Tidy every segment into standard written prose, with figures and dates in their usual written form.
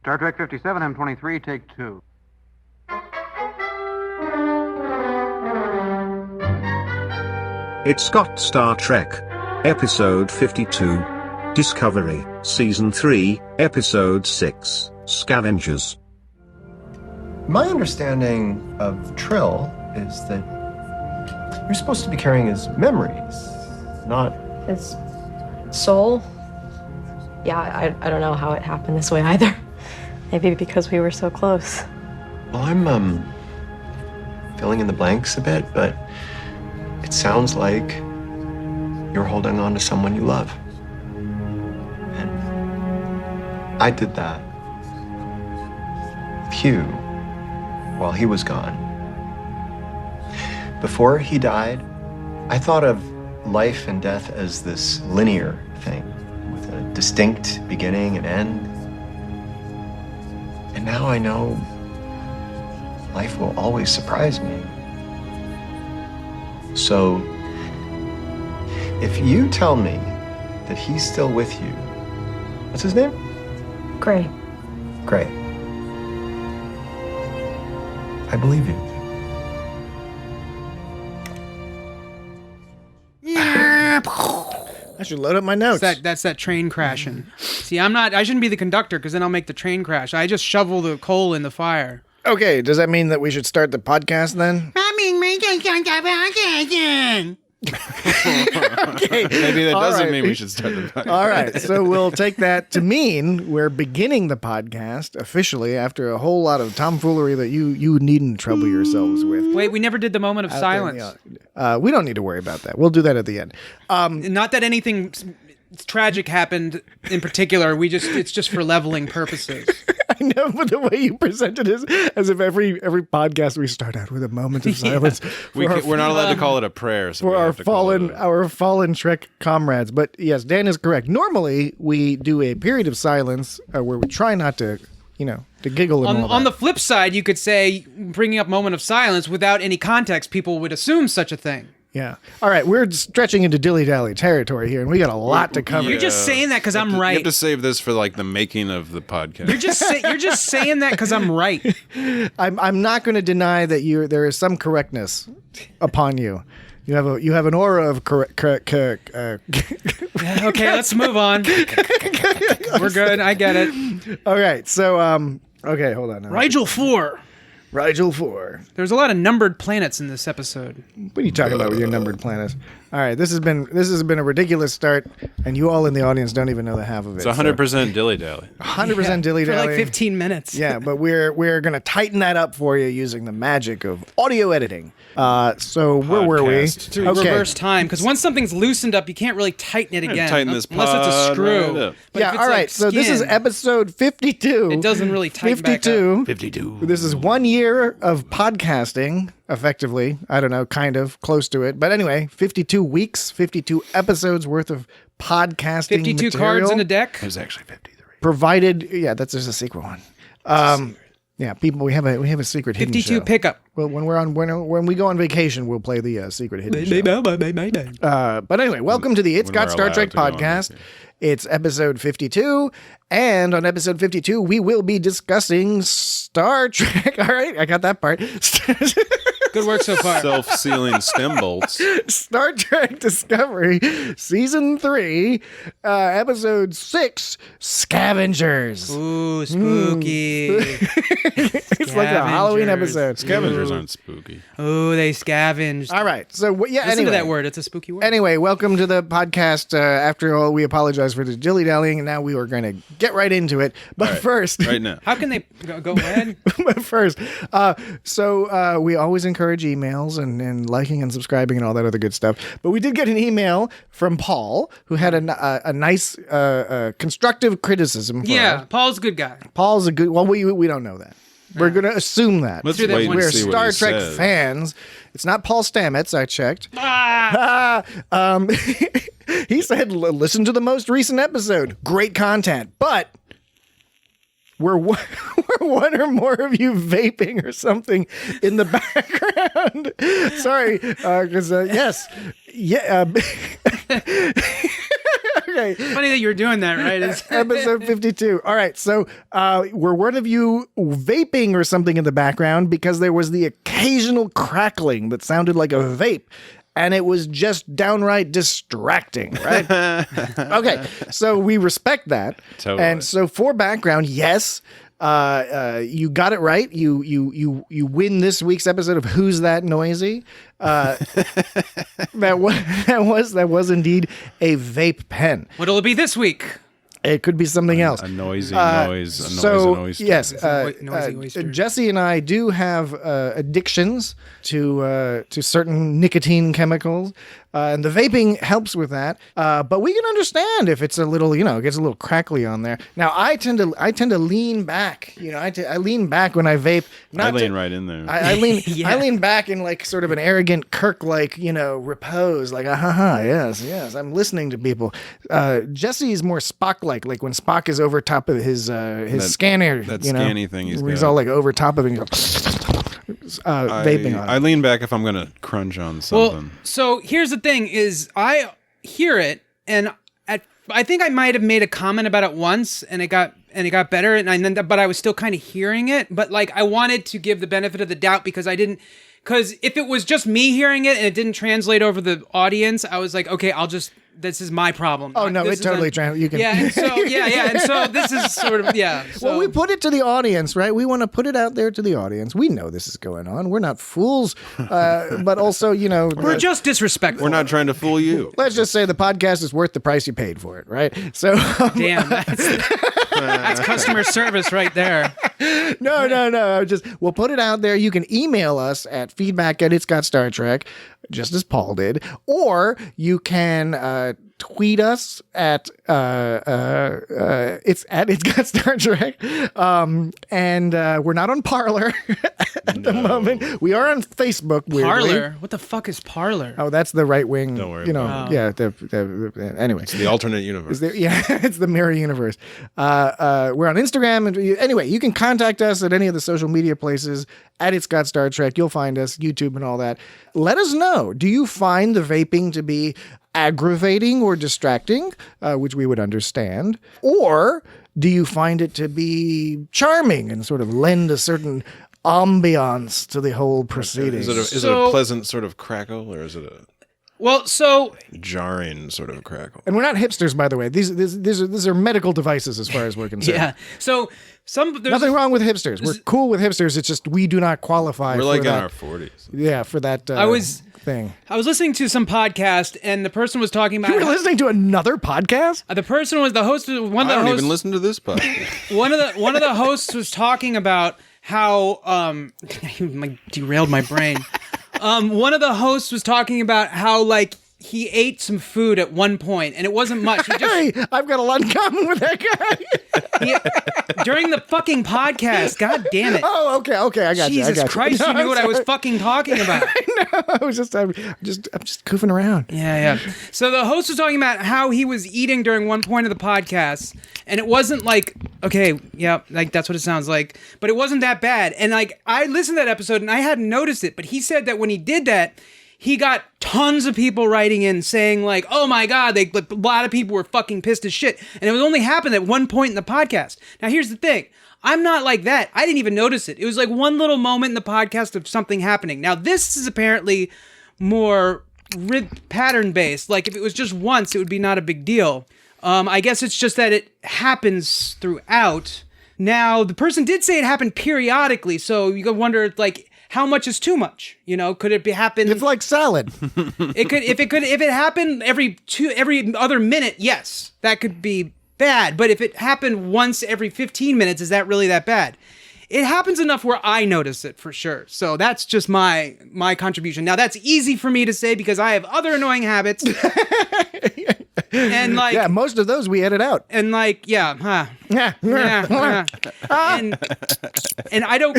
Star Trek 57, M23, take 2. It's got Star Trek. Episode 52. Discovery, Season 3, Episode 6, Scavengers. My understanding of Trill is that you're supposed to be carrying his memories, not... His soul? Yeah, I don't know how it happened this way either. Maybe because we were so close. Well, I'm, filling in the blanks a bit, but it sounds like you're holding on to someone you love. And I did that with Hugh while he was gone. Before he died, I thought of life and death as this linear thing with a distinct beginning and end. And now I know life will always surprise me. So, if you tell me that he's still with you, what's his name? Gray. Gray. I believe you. I should load up my notes. That's that train crashing. See, I shouldn't be the conductor because then I'll make the train crash. I just shovel the coal in the fire. Okay, does that mean that we should start the podcast then? Okay. Maybe that All doesn't right. mean we should start the podcast. All right, so we'll take that to mean we're beginning the podcast officially after a whole lot of tomfoolery that you needn't trouble yourselves with. Wait, we never did the moment of silence. We don't need to worry about that. We'll do that at the end. Not that anything tragic happened in particular. It's just for leveling purposes. I know, but the way you present it is as if every podcast we start out with a moment of silence. We're not allowed to call it a prayer. So for our fallen Trek comrades. But yes, Dan is correct. Normally, we do a period of silence where we try not to, to giggle and all that. On the flip side, you could say bringing up moment of silence without any context, people would assume such a thing. Yeah. All right, we're stretching into dilly-dally territory here, and we got a lot to cover. You're just saying that because I'm right. You have to save this for the making of the podcast. You're just saying that because I'm right. I'm not going to deny that there is some correctness upon you. You have an aura of Okay, let's move on. We're good. I get it. All right. So okay, hold on. Rigel 4. Rigel 4. There's a lot of numbered planets in this episode. What are you talking about with your numbered planets? All right, this has been a ridiculous start, and you all in the audience don't even know the half of it. It's 100% dilly-dally. 100% dilly-dally. For like 15 minutes. Yeah, but we're going to tighten that up for you using the magic of audio editing. So where were we? Podcast. To reverse time, because once something's loosened up, you can't really tighten it again. Tighten this unless it's a screw. right up. But Yeah, if it's all right. like So this is skin, episode 52. It doesn't really tighten 52. back up. 52. This is 1 year of podcasting, effectively. I don't know, kind of, close to it. But anyway, 52 weeks, 52 episodes worth of podcasting 52 material. cards in a deck. It was actually 53. Provided, yeah, that's just a secret one. Yeah, people, we have a secret hidden 52 show. pickup. Well, when we go on vacation, we'll play the secret hidden show. But anyway, welcome to the It's When Got we're Star allowed Trek to go on podcast. vacation. It's episode 52, and on episode 52, we will be discussing Star Trek. All right, I got that part. Good work so far. Self-sealing stem bolts. Star Trek Discovery, Season 3, Episode 6, Scavengers. Ooh, spooky. It's like a Halloween episode. Scavengers aren't spooky. Ooh, they scavenged. All right, so yeah, Listen anyway. to that word. It's a spooky word. Anyway, welcome to the podcast. After all, we apologize for the dilly-dallying, and now we are going to get right into it. But Right, first... right now. How can they go ahead? But first, we always encourage emails and liking and subscribing and all that other good stuff. But we did get an email from Paul, who had a nice constructive criticism for Yeah, us. Paul's a good guy. Paul's a good... Well, we don't know that. We're going to assume that. Let's do that wait one. and We're see what Star he Trek says. fans. It's not Paul Stamets, I checked. He said, listen to the most recent episode. Great content. But we're one or more of you vaping or something in the background. Sorry, because yes. Yeah. Okay. Funny that you were doing that, right? Episode 52. All right. So were one of you vaping or something in the background because there was the occasional crackling that sounded like a vape? And it was just downright distracting, right? Okay, so we respect that. Totally. And so for background, yes, you got it right. You win this week's episode of Who's That Noisy? That was indeed a vape pen. What'll it be this week? It could be something else. A noisy noise. A So noise, oyster. yes, Noisy oyster. Jesse and I do have addictions to certain nicotine chemicals, and the vaping helps with that. But we can understand if it's a little, it gets a little crackly on there. Now I tend to lean back. I lean back when I vape. I lean right in there. I lean Yeah. I lean back in like sort of an arrogant Kirk-like, repose, like yes, I'm listening to people. Jesse is more Spock-like when Spock is over top of his scanner. that scanny thing he's He's got. all like over top of it. And vaping on I it. lean back if I'm going to crunch on something. Well, so here's the thing: is I hear it, and I think I might have made a comment about it once, and it got better, but I was still kind of hearing it. But like I wanted to give the benefit of the doubt because if it was just me hearing it and it didn't translate over the audience, I was like, okay, this is my problem. Oh no, This it totally is you can. Yeah, and so this is sort of So, Well, we put it to the audience, right? We want to put it out there to the audience. We know this is going on. We're not fools, but also, we're just disrespectful. We're not trying to fool you. let's just say the podcast is worth the price you paid for it, right? So, Damn, that's customer service right there. no. We'll put it out there. You can email us at feedback@itsgotstartrek, just as Paul did, or you can tweet us at it's got Star Trek, and we're not on Parler at the moment. We are on Facebook. Weirdly. Parlor? What the fuck is Parlor? Oh, that's the right wing. Don't worry about it. Yeah. Anyway, It's the alternate universe. it's the mirror universe. We're on Instagram, and anyway, you can contact us at any of the social media places at It's Got Star Trek. You'll find us, YouTube and all that. Let us know. Do you find the vaping to be aggravating or distracting, which we would understand, or do you find it to be charming and sort of lend a certain ambiance to the whole proceedings? Is it a pleasant sort of crackle, or is it a jarring sort of crackle? And we're not hipsters, by the way. These are medical devices as far as we're concerned. Yeah. So there's Nothing wrong with hipsters. We're cool with hipsters. It's just we do not qualify. We're for like in that. our 40s. Yeah, for that thing. I was listening to some podcast, and the person was talking about. You were listening to another podcast? The person was the host. One of the I don't hosts. even listen to this podcast. One of the hosts was talking about how derailed my brain. One of the hosts was talking about how he ate some food at one point, and it wasn't much. He just, Hey, I've got a lot in common with that guy. during the fucking podcast. God damn it! Oh, okay, I got you. I Jesus got Christ, you knew what I was fucking talking about. I was just, I'm just goofing around. Yeah. So the host was talking about how he was eating during one point of the podcast, and it wasn't that's what it sounds like, but it wasn't that bad. And I listened to that episode and I hadn't noticed it, but he said that when he did that, he got tons of people writing in saying oh my God, a lot of people were fucking pissed as shit. And it was only happened at one point in the podcast. Now here's the thing. I'm not like that. I didn't even notice it. It was like one little moment in the podcast of something happening. Now this is apparently more pattern based. Like if it was just once, it would be not a big deal. I guess it's just that it happens throughout. Now the person did say it happened periodically. So you could wonder how much is too much? Could it happen? It's like salad. If it happened every other minute, yes, that could be bad. But if it happened once every 15 minutes, is that really that bad? It happens enough where I notice it for sure. So that's just my contribution. Now that's easy for me to say because I have other annoying habits. And yeah, most of those we edit out. And and I don't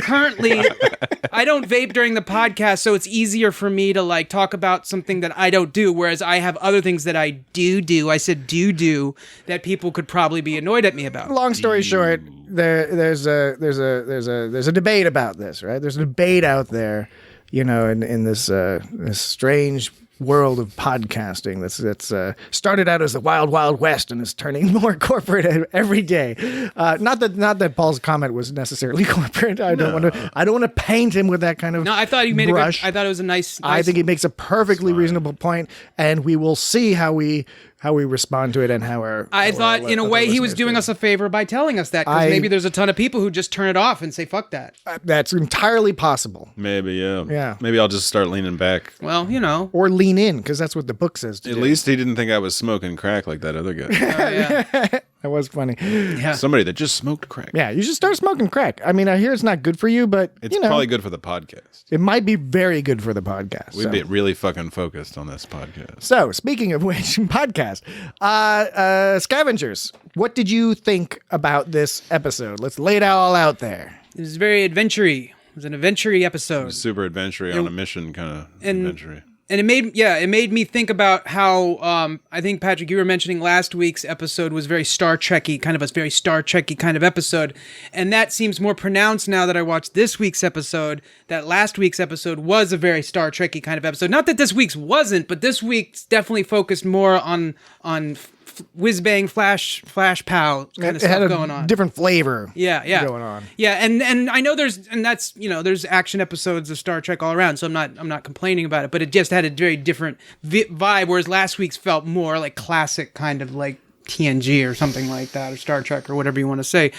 vape during the podcast, so it's easier for me to talk about something that I don't do, whereas I have other things that I do. I said do that people could probably be annoyed at me about. Long story short, there's a debate about this, right? There's a debate out there, in this strange world of podcasting that's started out as the wild, wild west and is turning more corporate every day. Not that Paul's comment was necessarily corporate. I don't want to paint him with that kind of No, I thought he made brush. I thought it was a nice. I think he makes a perfectly reasonable point, and we will see how we respond to it and how our. I thought, in a way, he was listeners doing do. us a favor by telling us that, because maybe there's a ton of people who just turn it off and say, fuck that. That's entirely possible. Maybe, yeah. Yeah. Maybe I'll just start leaning back. Well, you know. Or lean in, because that's what the book says to At do. least he didn't think I was smoking crack like that other guy. Yeah. That was funny. Yeah. Somebody that just smoked crack. Yeah, you should start smoking crack. I mean, I hear it's not good for you, but It's you know, probably good for the podcast. it might be very good for the podcast. We'd so. be really fucking focused on this podcast. So, speaking of which, podcast, Scavengers, what did you think about this episode? Let's lay it all out there. It was very adventure-y. It was an adventure-y episode. Super adventure on a mission kind of adventure. And it made me think about how I think, Patrick, you were mentioning last week's episode was very Star Trek-y, kind of a very Star Trek-y kind of episode. And that seems more pronounced now that I watched this week's episode, that last week's episode was a very Star Trek-y kind of episode. Not that this week's wasn't, but this week's definitely focused more on whiz bang flash pow kind of It stuff had a going on. different flavor. Yeah. going on. Yeah, and I know there's action episodes of Star Trek all around, so I'm not complaining about it, but it just had a very different vibe, whereas last week's felt more like classic kind of like TNG or something like that, or Star Trek or whatever you want to say.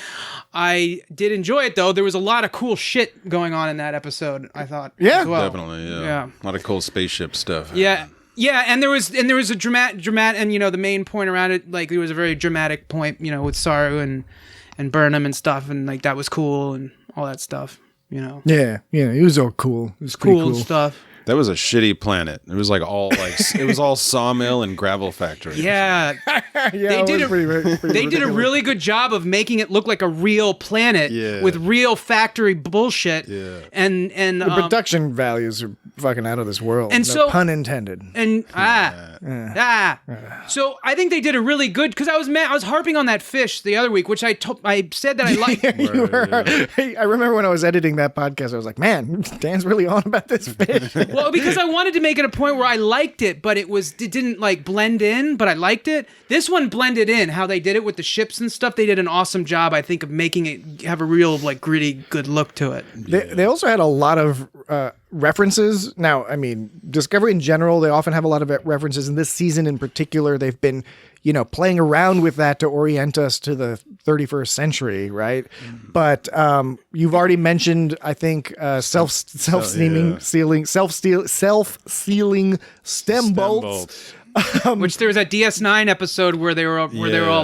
I did enjoy it though. There was a lot of cool shit going on in that episode, I thought. Yeah. as well. Definitely, yeah. Yeah. A lot of cool spaceship stuff. Yeah. Yeah, and there was a dramatic, and the main point around it, like there was a very dramatic point, with Saru and Burnham and stuff, and like that was cool and all that stuff, Yeah, it was all cool. It was pretty cool stuff. That was a shitty planet. It was like all it was all sawmill and gravel factory. Yeah, Yeah, They it did was a- pretty they did a ridiculous. really good job of making it look like a real planet Yeah. with real factory bullshit. Yeah. And The production values are fucking out of this world. And no so- pun intended. So I think they did a really good, because I was harping on that fish the other week, which I said that I liked. You were. I remember when I was editing that podcast, I was like, man, Dan's really on about this fish. Well, because I wanted to make it a point where I liked it, but it didn't like blend in, but I liked it. This one blended in, how they did it with the ships and stuff. They did an awesome job, I think, of making it have a real like gritty, good look to it. They also had a lot of references. Now, I mean, Discovery in general, they often have a lot of references. In this season in particular, they've been, playing around with that to orient us to the 31st century, right? But you've already mentioned, I think, self-sealing stem bolts. Which there was a DS9 episode where they were all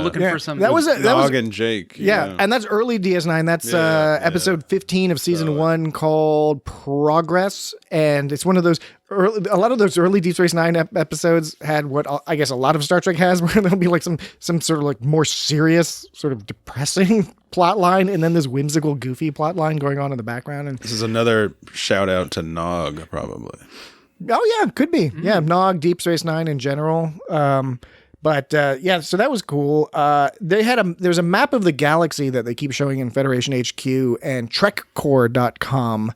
looking Yeah. for some. That was Nog and Jake. Yeah, and that's early DS9. That's episode 15 of season 1 called Progress, and it's one of those a lot of those early Deep Space Nine episodes had what I guess a lot of Star Trek has, where there'll be like some sort of like more serious, sort of depressing plot line, and then this whimsical, goofy plot line going on in the background. And This is another shout out to Nog, probably. oh yeah, could be. Yeah, Nog, Deep Space Nine in general. But so that was cool. There's a map of the galaxy that they keep showing in Federation HQ, and TrekCore.com.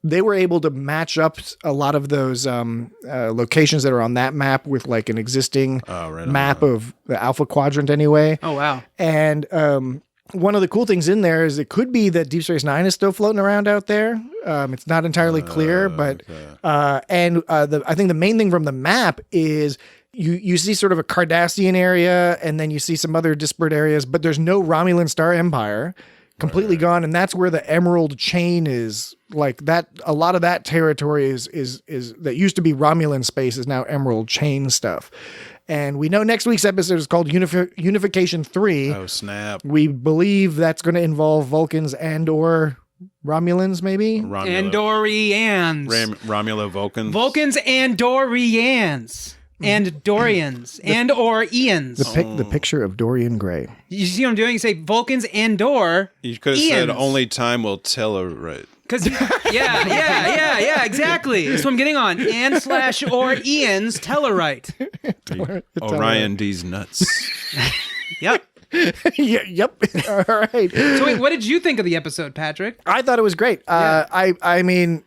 They were able to match up a lot of those locations that are on that map with like an existing map of the Alpha Quadrant anyway. Oh, wow. And one of the cool things in there is it could be that Deep Space Nine is still floating around out there. It's not entirely clear, but I think the main thing from the map is you see sort of a Cardassian area, and then you see some other disparate areas, but there's no Romulan Star Empire. Completely gone, and that's where the Emerald Chain is. Like that, a lot of that territory is that used to be Romulan space is now Emerald Chain stuff. And we know next week's episode is called Unification III. Oh, snap. We believe that's going to involve Vulcans and/or Romulans, maybe. Andorians. Romulo Vulcans. Vulcans and Dorians. And Dorians. And or Ians. The picture of Dorian Gray. You see what I'm doing? You say Vulcans and Dor. You could have said Ians. only time will tell her right. Because yeah, exactly. That's what I'm getting on. And/or Ian's Tellarite. Orion D's nuts. Yep. Yeah, yep. All right. So wait, what did you think of the episode, Patrick? I thought it was great. Yeah. I mean,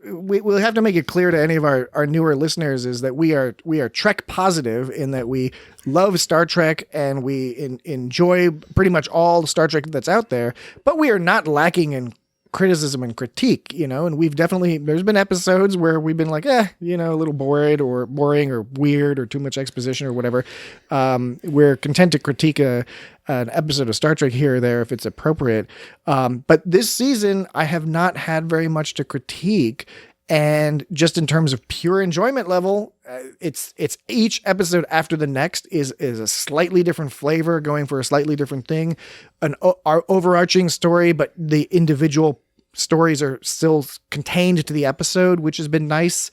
we'll have to make it clear to any of our newer listeners is that we are Trek positive in that we love Star Trek and we enjoy pretty much all the Star Trek that's out there, but we are not lacking in criticism and critique, and there's been episodes where we've been like, a little boring or weird or too much exposition or whatever. We're content to critique an episode of Star Trek here or there if it's appropriate. But this season, I have not had very much to critique. And just in terms of pure enjoyment level, it's each episode after the next is a slightly different flavor, going for a slightly different thing, our overarching story, but the individual stories are still contained to the episode, which has been nice.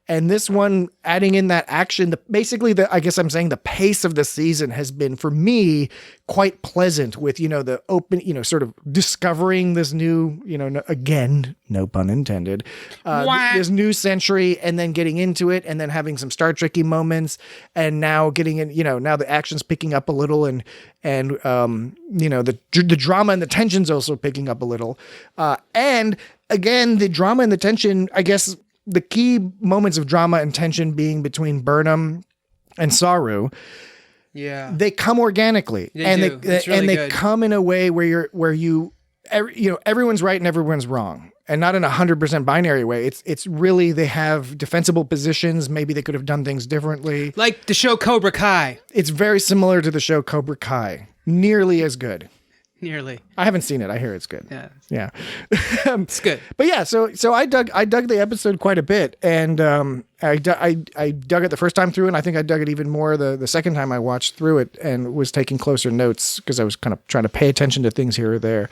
And this one, adding in that action, I guess I'm saying the pace of the season has been, for me, quite pleasant with, the open, sort of discovering this new, again, no pun intended, this new century and then getting into it and then having some Star Trek-y moments and now getting in, now the action's picking up a little and the drama and the tension's also picking up a little. And again, the drama and the tension, I guess, the key moments of drama and tension being between Burnham and Saru. Yeah, they come organically, they come in a way where everyone's right and everyone's wrong, and not in 100% binary way. It's really, they have defensible positions. Maybe they could have done things differently, like the show Cobra Kai. It's very similar to the show Cobra Kai, nearly as good. Nearly. I haven't seen it. I hear it's good. Yeah. It's good. But yeah, so I dug the episode quite a bit, and I dug it the first time through, and I think I dug it even more the second time I watched through it, and was taking closer notes because I was kind of trying to pay attention to things here or there,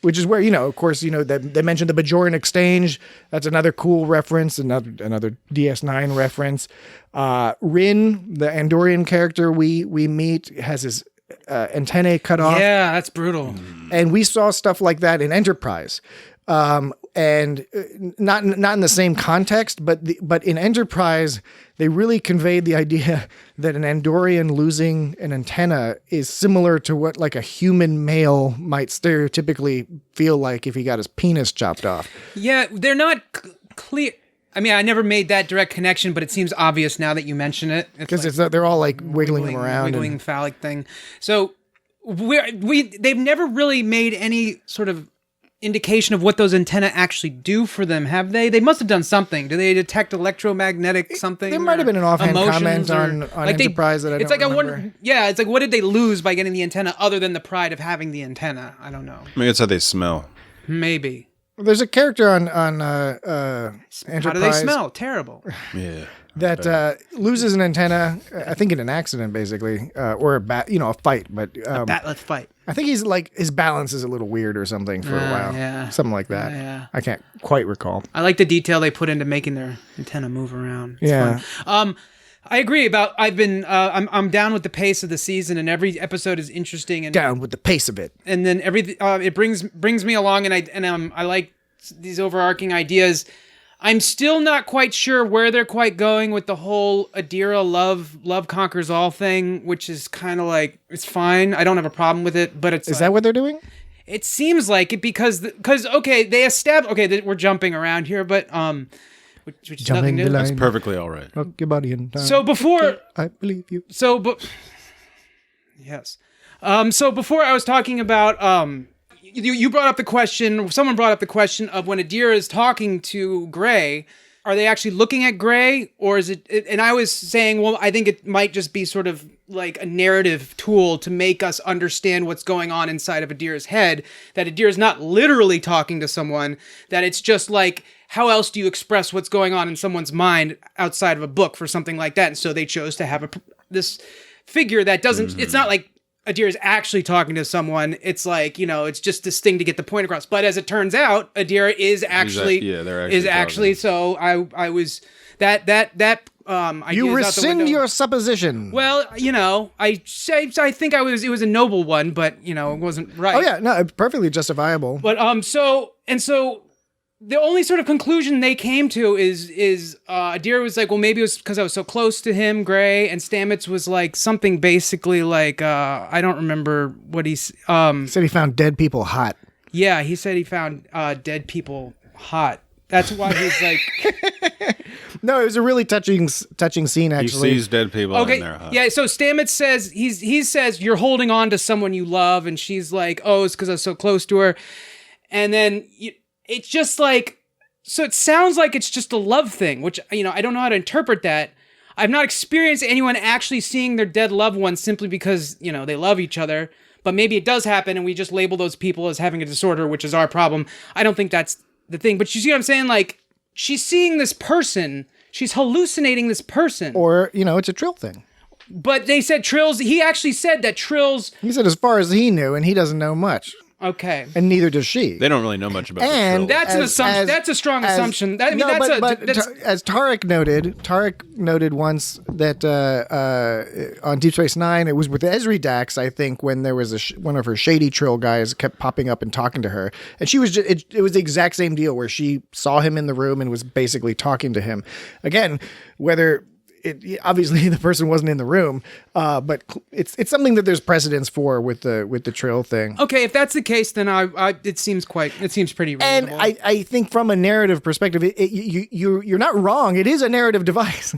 which is where of course they mentioned the Bajoran exchange. That's another cool reference, another DS9 reference. Rin, the Andorian character we meet, has his antennae cut off. Yeah, that's brutal. And we saw stuff like that in Enterprise, and not in the same context, but in Enterprise, they really conveyed the idea that an Andorian losing an antenna is similar to what like a human male might stereotypically feel like if he got his penis chopped off. Yeah, they're not clear. I mean, I never made that direct connection, but it seems obvious now that you mention it. Because they're all like wiggling them around. Wiggling phallic thing. So they've never really made any sort of indication of what those antennae actually do for them, have they? They must have done something. Do they detect electromagnetic something? There might have been an offhand comment on like Enterprise that I don't remember. It's like, what did they lose by getting the antenna other than the pride of having the antenna? I don't know. Maybe it's how they smell. Maybe. There's a character on Enterprise. How do they smell? Terrible. Yeah. That loses an antenna, I think in an accident, basically, or a fight. But let's fight. I think he's like, his balance is a little weird or something for a while. Yeah. Something like that. Yeah. I can't quite recall. I like the detail they put into making their antenna move around. It's fun. I agree I'm down with the pace of the season, and every episode is interesting and down with the pace of it. And then it brings me along, and I like these overarching ideas. I'm still not quite sure where they're quite going with the whole Adira love conquers all thing, which is kind of like, it's fine. I don't have a problem with it, but it's is that what they're doing? It seems like it because they established we're jumping around here, but which is nothing new. That's perfectly all right. Rock your body in time. So before I believe you. Yes. So before I was talking about you brought up the question. Someone brought up the question of when Adira is talking to Gray, are they actually looking at Gray, or is it? And I was saying, well, I think it might just be sort of like a narrative tool to make us understand what's going on inside of Adira's head. That Adira's not literally talking to someone. That it's just like, how else do you express what's going on in someone's mind outside of a book for something like that? And so they chose to have this figure that doesn't. Mm-hmm. It's not like Adira's actually talking to someone. It's like, it's just this thing to get the point across. But as it turns out, Adira is actually talking. So I was that idea. You rescind your supposition. Well, I think it was a noble one, but it wasn't right. Oh yeah, no, it's perfectly justifiable. But so the only sort of conclusion they came to is Adira was like, well, maybe it was because I was so close to him, Gray, and Stamets was like something basically like, I don't remember what he said he found dead people hot. Yeah, he said he found dead people hot. That's why he's like. No, it was a really touching scene. He Actually, sees dead people Okay, in there. Huh? yeah. So Stamets says he says you're holding on to someone you love, and she's like, oh, it's because I was so close to her, and then it's just like, so it sounds like it's just a love thing, which I don't know how to interpret that. I've not experienced anyone actually seeing their dead loved ones simply because they love each other, but maybe it does happen, and we just label those people as having a disorder, which is our problem. I don't think that's the thing, but you see what I'm saying? Like, she's seeing this person. She's hallucinating this person. or it's a Trill thing. But they said Trills. He actually said that Trills. He said as far as he knew, and he doesn't know much, Okay, and neither does she. They don't really know much about And the Trill. that's an assumption. That's a strong assumption. I mean, no, that's as Tarek noted once that on Deep Space Nine, it was with Ezri Dax, I think, when there was one of her shady Trill guys kept popping up and talking to her, and she was just, it was the exact same deal where she saw him in the room and was basically talking to him. Again, whether obviously the person wasn't in the room, but it's something that there's precedence for with the Trill thing. okay. If that's the case, then it seems pretty reasonable. And I think from a narrative perspective, you're not wrong. It is a narrative device.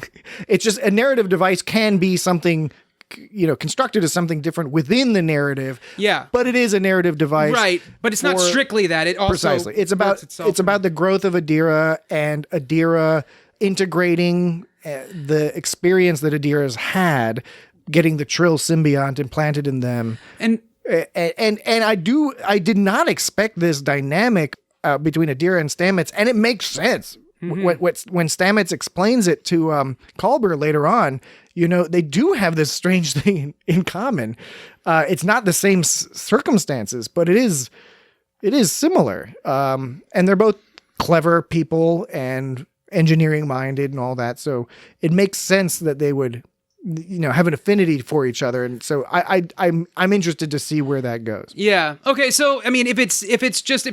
It's just a narrative device can be something, constructed as something different within the narrative. Yeah. But it is a narrative device. Right, but it's not strictly that. It also Precisely. It's about the growth of Adira and Adira integrating the experience that Adira's had, getting the Trill symbiont implanted in them. And I did not expect this dynamic between Adira and Stamets, and it makes sense. Mm-hmm. When Stamets explains it to Culber later on, they do have this strange thing in common. It's not the same circumstances, but it is similar. And they're both clever people and engineering minded and all that, so it makes sense that they would have an affinity for each other, and so I'm interested to see where that goes. Yeah. Okay. So I mean, if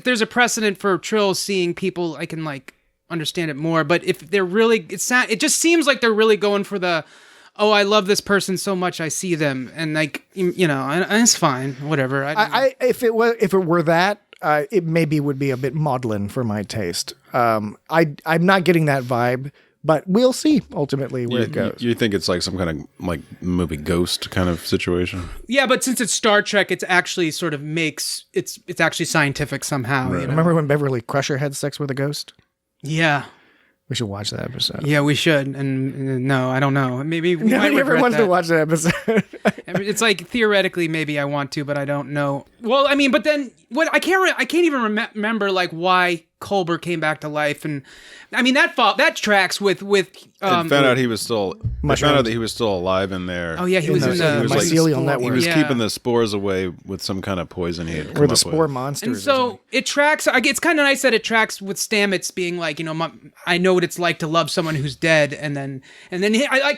there's a precedent for Trill seeing people, I can understand it more. But if they're really, it just seems like they're really going for the, oh, I love this person so much I see them, and it's fine, whatever. If it were that. It maybe would be a bit maudlin for my taste. I'm not getting that vibe, but we'll see ultimately where it goes. You think it's like some kind of movie Ghost kind of situation? Yeah, but since it's Star Trek, it's actually sort of it's actually scientific somehow. Right. Remember when Beverly Crusher had sex with a ghost? Yeah. We should watch that episode. Yeah, we should. And no, I don't know. Maybe we might Nobody ever wants to watch that episode. It's like theoretically, maybe I want to, but I don't know. Well, I mean, but then what? I can't even remember why Culber came back to life, and I mean that tracks with. Found out he was still. They found out that he was still alive in there. Oh yeah, he was in the mycelial network. He was keeping the spores away with some kind of poison he had. Or the spore monsters. And so it tracks. It's kind of nice that it tracks with Stamets being like, I know what it's like to love someone who's dead, and then I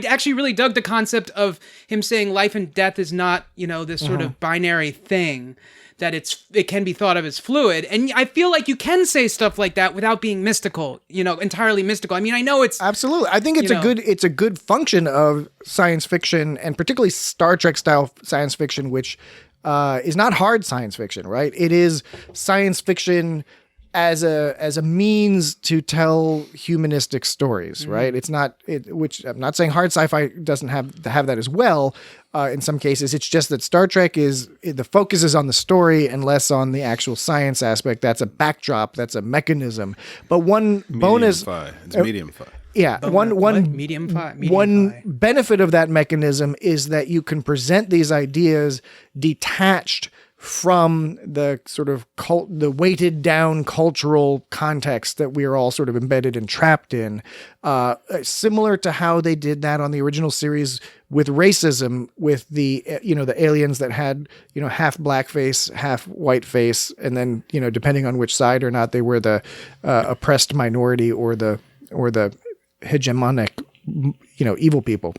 actually really dug the concept of him saying life and death is not this sort of binary thing, that it can be thought of as fluid. And I feel like you can say stuff like that without being mystical, entirely mystical. I mean, I know it's absolutely. I think it's a good function of science fiction, and particularly Star Trek style science fiction, which is not hard science fiction, right? It is science fiction as a means to tell humanistic stories, right? It's not which I'm not saying hard sci-fi doesn't have that as well. In some cases, it's just that Star Trek the focus is on the story and less on the actual science aspect. That's a backdrop. That's a mechanism. But one bonus, it's medium fi. Yeah, medium one benefit of that mechanism is that you can present these ideas detached from the sort of the weighted down cultural context that we are all sort of embedded and trapped in, similar to how they did that on the original series with racism, with the the aliens that had half black face, half white face, and then depending on which side or not they were the oppressed minority or the hegemonic evil people.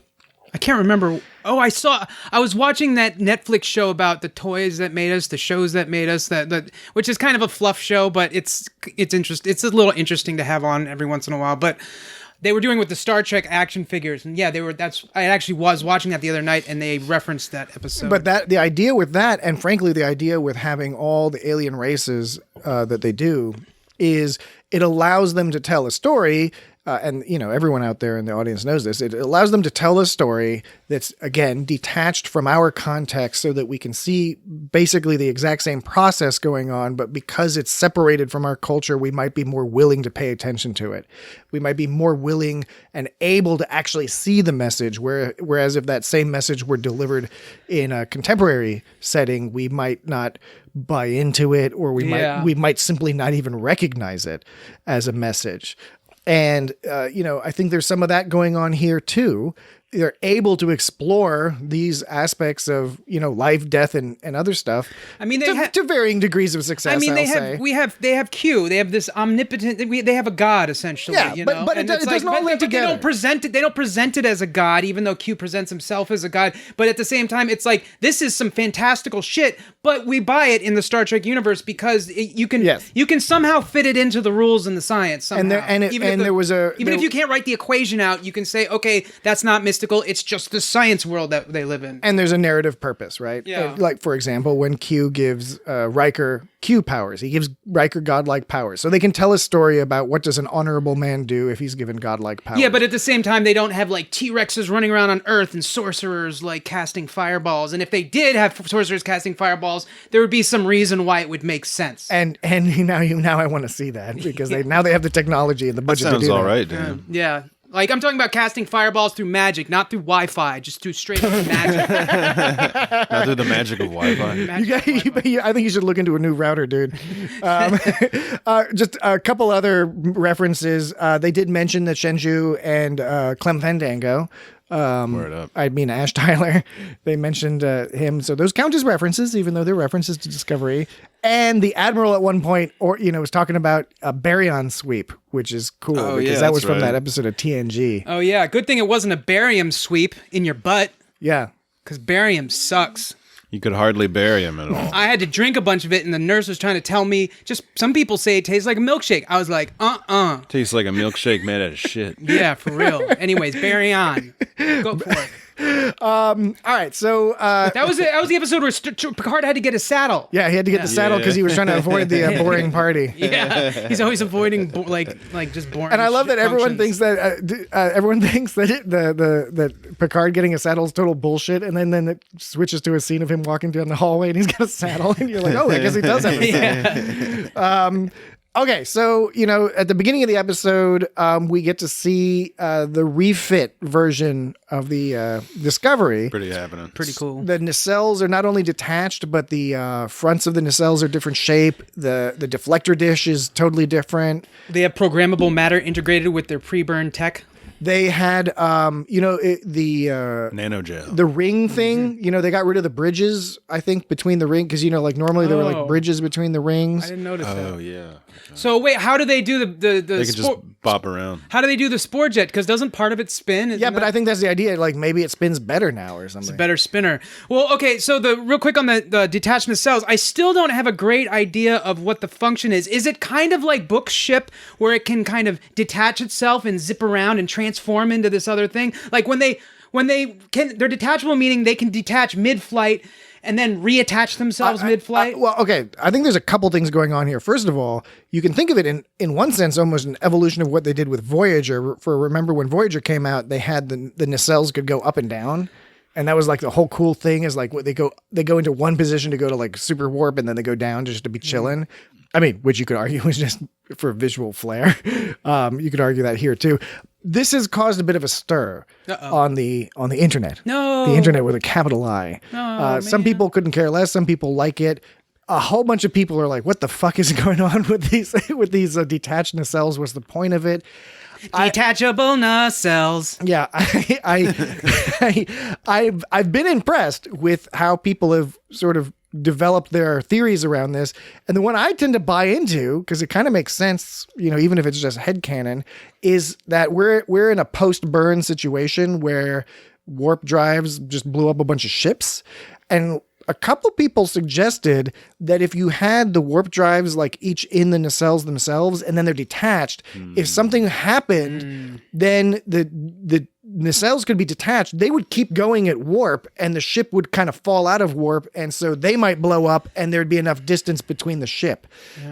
I can't remember. Oh, I was watching that Netflix show about the toys that made us, the shows that made us, that which is kind of a fluff show, but it's interesting. It's a little interesting to have on every once in a while. But they were doing with the Star Trek action figures, and yeah, I actually was watching that the other night, and they referenced that episode. But the idea with that, and frankly, the idea with having all the alien races that they do, is it allows them to tell a story. And, everyone out there in the audience knows this. It allows them to tell a story that's, again, detached from our context so that we can see basically the exact same process going on. But because it's separated from our culture, we might be more willing to pay attention to it. We might be more willing and able to actually see the message. Whereas if that same message were delivered in a contemporary setting, we might not buy into it, or we might simply not even recognize it as a message. And, I think there's some of that going on here, too. They're able to explore these aspects of, life, death, and other stuff. I mean, to varying degrees of success. They have Q. They have this omnipotent. They have a god essentially. Yeah, but it doesn't all live together. They don't present it as a god, even though Q presents himself as a god. But at the same time, it's like this is some fantastical shit. But we buy it in the Star Trek universe because you can somehow fit it into the rules and the science somehow. Even if you can't write the equation out, you can say, okay, that's not mystical. It's just the science world that they live in. And there's a narrative purpose, right? Yeah. Like, for example, when Q gives Riker Q powers, he gives Riker godlike powers. So they can tell a story about what does an honorable man do if he's given godlike powers. Yeah, but at the same time, they don't have like T-Rexes running around on Earth and sorcerers like casting fireballs. And if they did have sorcerers casting fireballs, there would be some reason why it would make sense. And now I want to see that because they have the technology and the budget to do that. Sounds all right, Dan. Yeah. Like, I'm talking about casting fireballs through magic, not through Wi-Fi, just through straight up magic. Not through the magic of Wi-Fi. I think you should look into a new router, dude. Just a couple other references. They did mention that Shenzhou and Clem Fandango. Word up. I mean, Ash Tyler. They mentioned him. So those count as references, even though they're references to Discovery. And the Admiral at one point, was talking about a baryon sweep, which is cool because that was from that episode of TNG. Oh, yeah. Good thing it wasn't a barium sweep in your butt. Yeah. Because barium sucks. You could hardly bury him at all. I had to drink a bunch of it, and the nurse was trying to tell me, some people say it tastes like a milkshake. I was like, Tastes like a milkshake made out of shit. Yeah, for real. Anyways, bury on. Go for it. All right, so that was the episode where Picard had to get a saddle. Yeah, he had to get the saddle because he was trying to avoid the boring party. Yeah, he's always avoiding just boring. And I love that everyone thinks that that Picard getting a saddle is total bullshit, and then it switches to a scene of him walking down the hallway and he's got a saddle, and you're like, oh, I guess he does have a saddle. Okay, so, at the beginning of the episode, we get to see the refit version of the Discovery. Pretty happening. Pretty cool. The nacelles are not only detached, but the fronts of the nacelles are different shape. The deflector dish is totally different. They have programmable matter integrated with their pre-burn tech. They had, the nanogel. the ring thing. They got rid of the bridges, I think, between the ring because normally there were like bridges between the rings. I didn't notice that. Oh yeah. So wait, how do they do the They could just bop around. How do they do the spore jet? Because doesn't part of it spin? Yeah, but I think that's the idea. Like maybe it spins better now or something. It's a better spinner. Well, okay. So real quick on the detached nacelles, I still don't have a great idea of what the function is. Is it kind of like Book's ship, where it can kind of detach itself and zip around and transform into this other thing? Like when they they're detachable, meaning they can detach mid-flight and then reattach themselves mid-flight? Well, okay. I think there's a couple things going on here. First of all, you can think of it in one sense almost an evolution of what they did with Voyager. Remember when Voyager came out, they had the nacelles could go up and down. And that was like the whole cool thing is like they go into one position to go to like super warp and then they go down just to be chilling. I mean, which you could argue was just for visual flair. You could argue that here too. This has caused a bit of a stir on the internet. No, the internet with a capital I. Some people couldn't care less. Some people like it. A whole bunch of people are like, "What the fuck is going on with these detached nacelles? What's the point of it?" Detachable nacelles. Yeah, I've been impressed with how people have sort of developed their theories around this, and the one I tend to buy into, because it kind of makes sense, even if it's just headcanon, is that we're in a post-burn situation where warp drives just blew up a bunch of ships, and a couple people suggested that if you had the warp drives like each in the nacelles themselves and then they're detached, if something happened, then the nacelles could be detached. They would keep going at warp and the ship would kind of fall out of warp. And so they might blow up and there'd be enough distance between the ship.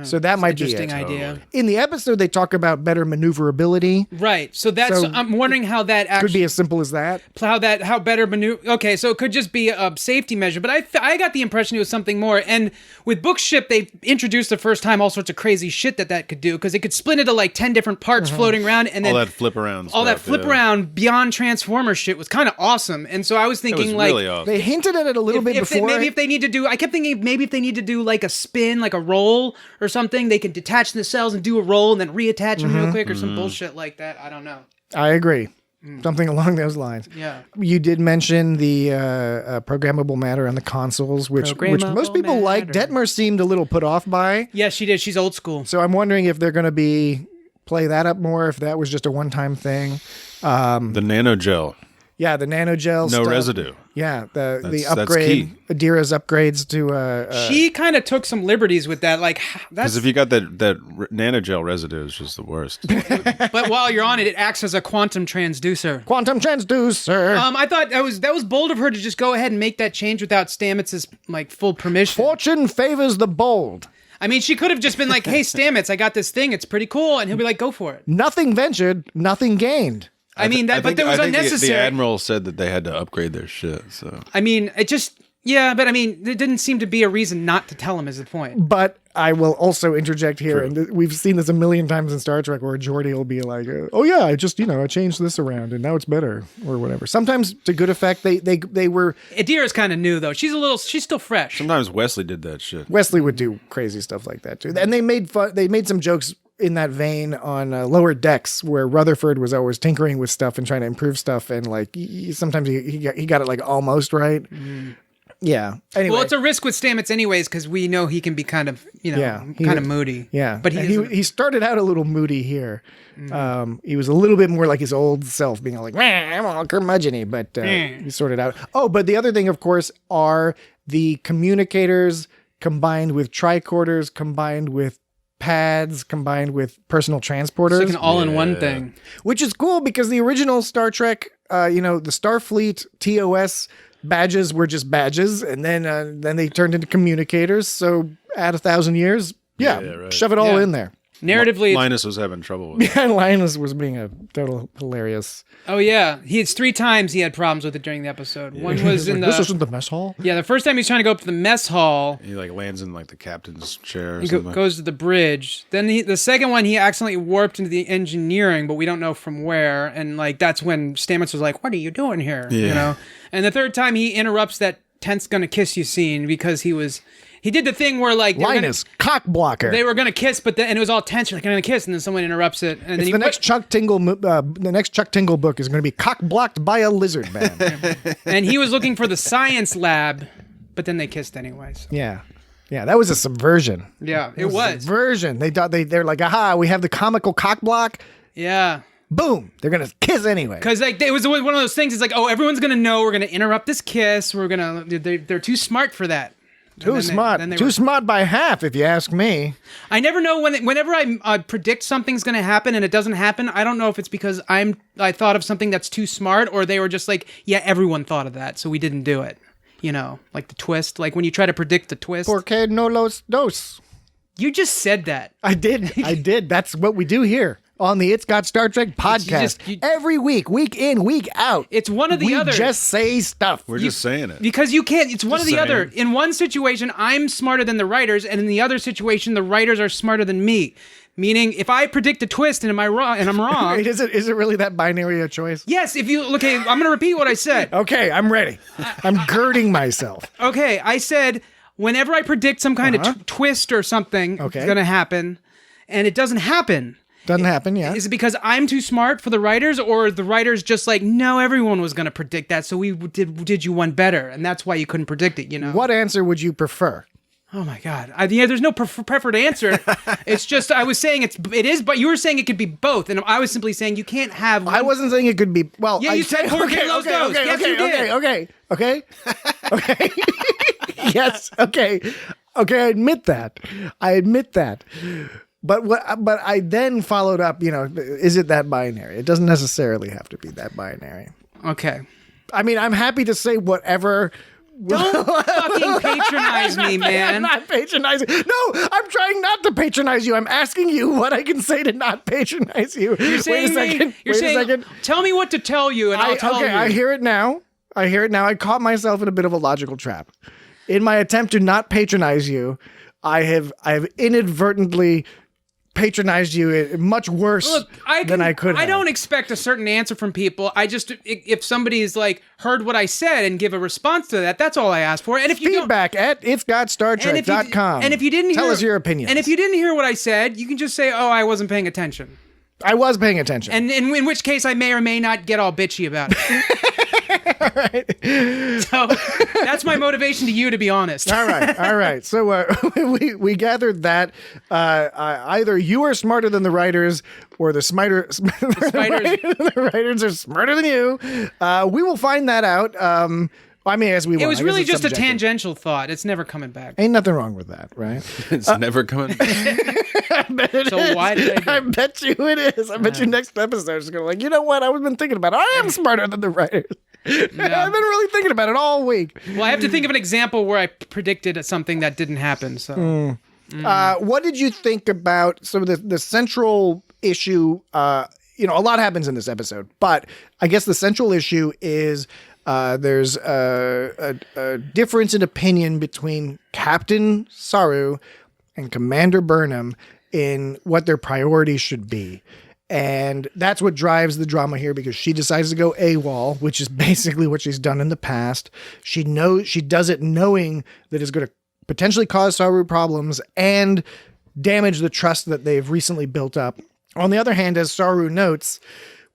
So that might be Interesting it. idea. In the episode, they talk about better maneuverability. Right. So that's I'm wondering how that actually Could be as simple as that. how better maneuver. Okay, so it could just be a safety measure, but I got the impression it was something more. And with Bookship, they introduced the first time all sorts of crazy shit that could do, because it could split into like 10 different parts floating around, and then all that flip around. all that flip around beyond Transformer shit was kind of awesome. And so I was It thinking was like really awesome. They hinted at it a little bit before. maybe if they need to do, I kept thinking maybe if they need to do like a spin, like a roll or something, they can detach the cells and do a roll and then reattach them real quick or some bullshit like that. I don't know. I agree. Something along those lines. Yeah. You did mention the programmable matter on the consoles, which most people like. matter. Detmer seemed a little put off by. Yeah, she did. She's old school. So I'm wondering if they're going to play that up more, if that was just a one-time thing. The nanogel, Yeah, the nanogel no stuff. residue. Yeah, the That's upgrade, key. Adira's upgrades to... She kind of took some liberties with that. Like, Because that's. if you got that nanogel residue, it's just the worst. But while you're on it, it acts as a quantum transducer. Quantum transducer. I thought that was bold of her to just go ahead and make that change without Stamets' like full permission. Fortune favors the bold. I mean, she could have just been like, "Hey, Stamets, I got this thing. It's pretty cool," and he'll be like, "Go for it." Nothing ventured, nothing gained. I mean, that, but that was I think unnecessary. The admiral said that they had to upgrade their shit. So I mean, it just, yeah, but I mean, there didn't seem to be a reason not to tell him, is the point. But I will also interject here, and we've seen this a million times in Star Trek, where Geordi will be like, "Oh yeah, I just I changed this around, and now it's better," or whatever. Sometimes to good effect. They were. Adira's kind of new though. She's still fresh. sometimes Wesley did that shit. Wesley would do crazy stuff like that too, and they made fun. They made some jokes in that vein on Lower Decks, where Rutherford was always tinkering with stuff and trying to improve stuff, and like sometimes he got it like almost right. Yeah. Anyway. Well, it's a risk with Stamets anyways, because we know he can be kind of, kind of moody. Yeah. But he started out a little moody here. He was a little bit more like his old self, being all like, I'm all curmudgeon-y, but he sorted out. Oh, but the other thing, of course, are the communicators combined with tricorders, combined with pads, combined with personal transporters. It's like an all-in-one thing. Which is cool, because the original Star Trek, the Starfleet TOS badges were just badges, and then they turned into communicators. So add 1,000 years, right. shove it all in there. Narratively, Linus was having trouble with it. Yeah, Linus was being a total hilarious. oh yeah, it's 3 times he had problems with it during the episode. One was in This isn't the mess hall. the first time he's trying to go up to the mess hall. He like lands in like the captain's chair or He something. goes to the bridge. Then the second one, he accidentally warped into the engineering, but we don't know from where. And like that's when Stamets was like, "What are you doing here?" Yeah. And the third time, he interrupts that tense gonna kiss you scene because he did the thing where like Linus, cock blocker. they were gonna kiss, and it was all tense. You're like, "I'm gonna kiss," and then someone interrupts it, and then the next Chuck Tingle book is going to be cock blocked by a lizard man. and he was looking for the science lab, but then they kissed anyways. Yeah, that was a subversion. Yeah, it was. Subversion. They're like, aha, we have the comical cock block. Yeah. Boom, they're gonna kiss anyway. Because like it was one of those things. It's like, oh, everyone's gonna know we're gonna interrupt this kiss. They're too smart for that. Too smart by half, if you ask me. I never know whenever I predict something's gonna happen and it doesn't happen. I don't know if it's because I thought of something that's too smart, or they were just like, yeah, everyone thought of that, so we didn't do it. Like the twist. Like when you try to predict the twist. Porque no los dos. You just said that. I did. That's what we do here on the It's Got Star Trek podcast. Every week in, week out. It's one or the other. We just say stuff. We're just saying it. Because you can't, it's one or the saying. other. In one situation, I'm smarter than the writers, and in the other situation, the writers are smarter than me. Meaning, if I predict a twist and I'm wrong. Is it really that binary a choice? Yes, I'm going to repeat what I said. Okay, I'm ready. I'm girding myself. Okay, I said, whenever I predict some kind of twist or something is going to happen, and it doesn't happen. Doesn't happen, yeah. Is it because I'm too smart for the writers, or the writers just like, no, everyone was going to predict that, so we did you one better, and that's why you couldn't predict it, What answer would you prefer? Oh my God! There's no preferred answer. It's just I was saying it is, but you were saying it could be both, and I was simply saying you can't have. I wasn't saying it could be. Well, yeah, you said Porque los dos. Yes, you did. Okay. Yes. Okay. Okay. I admit that. But I then followed up, is it that binary? It doesn't necessarily have to be that binary. Okay. I mean, I'm happy to say whatever. Don't fucking patronize me, man. I'm not patronizing. No, I'm trying not to patronize you. I'm asking you what I can say to not patronize you. You're saying Wait a second. Tell me what to tell you, and I'll tell you. I hear it now. I caught myself in a bit of a logical trap. In my attempt to not patronize you, I have inadvertently patronized you much worse than I could have. I don't expect a certain answer from people. I just, if somebody's like heard what I said and give a response to that, that's all I ask for. And if you feedback at ifgotstartrek.com. And if you didn't tell us your opinion. And if you didn't hear what I said, you can just say, "Oh, I wasn't paying attention." I was paying attention. And in which case, I may or may not get all bitchy about it. All right. So that's my motivation to you, to be honest. All right. So we gathered that either you are smarter than the writers, or the writers are smarter than you. We will find that out. I mean, as we It was really just subjective. A tangential thought. It's never coming back. Ain't nothing wrong with that, right? It's never coming back. I bet it so is. Why did I bet you it is. I bet you next episode is going to you know what? I've been thinking about it. I am smarter than the writers. Yeah. I've been really thinking about it all week. Well, I have to think of an example where I predicted something that didn't happen. So, what did you think about the central issue? A lot happens in this episode, but I guess the central issue is there's a difference in opinion between Captain Saru and Commander Burnham in what their priorities should be. And that's what drives the drama here, because she decides to go AWOL, which is basically what she's done in the past. She does it knowing that it's going to potentially cause Saru problems and damage the trust that they've recently built up. On the other hand, as Saru notes,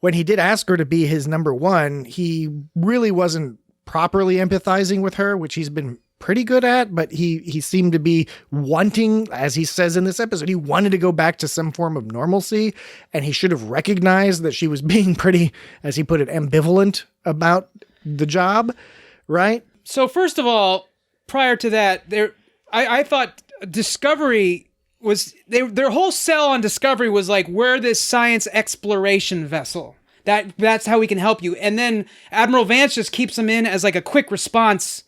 when he did ask her to be his number one, he really wasn't properly empathizing with her, which he's been pretty good at, but he seemed to be wanting, as he says in this episode, he wanted to go back to some form of normalcy, and he should have recognized that she was being pretty, as he put it, ambivalent about the job, right? So first of all, prior to that, I thought Discovery was, their whole sell on Discovery was like, we're this science exploration vessel. That's how we can help you. And then Admiral Vance just keeps them in as like a quick response,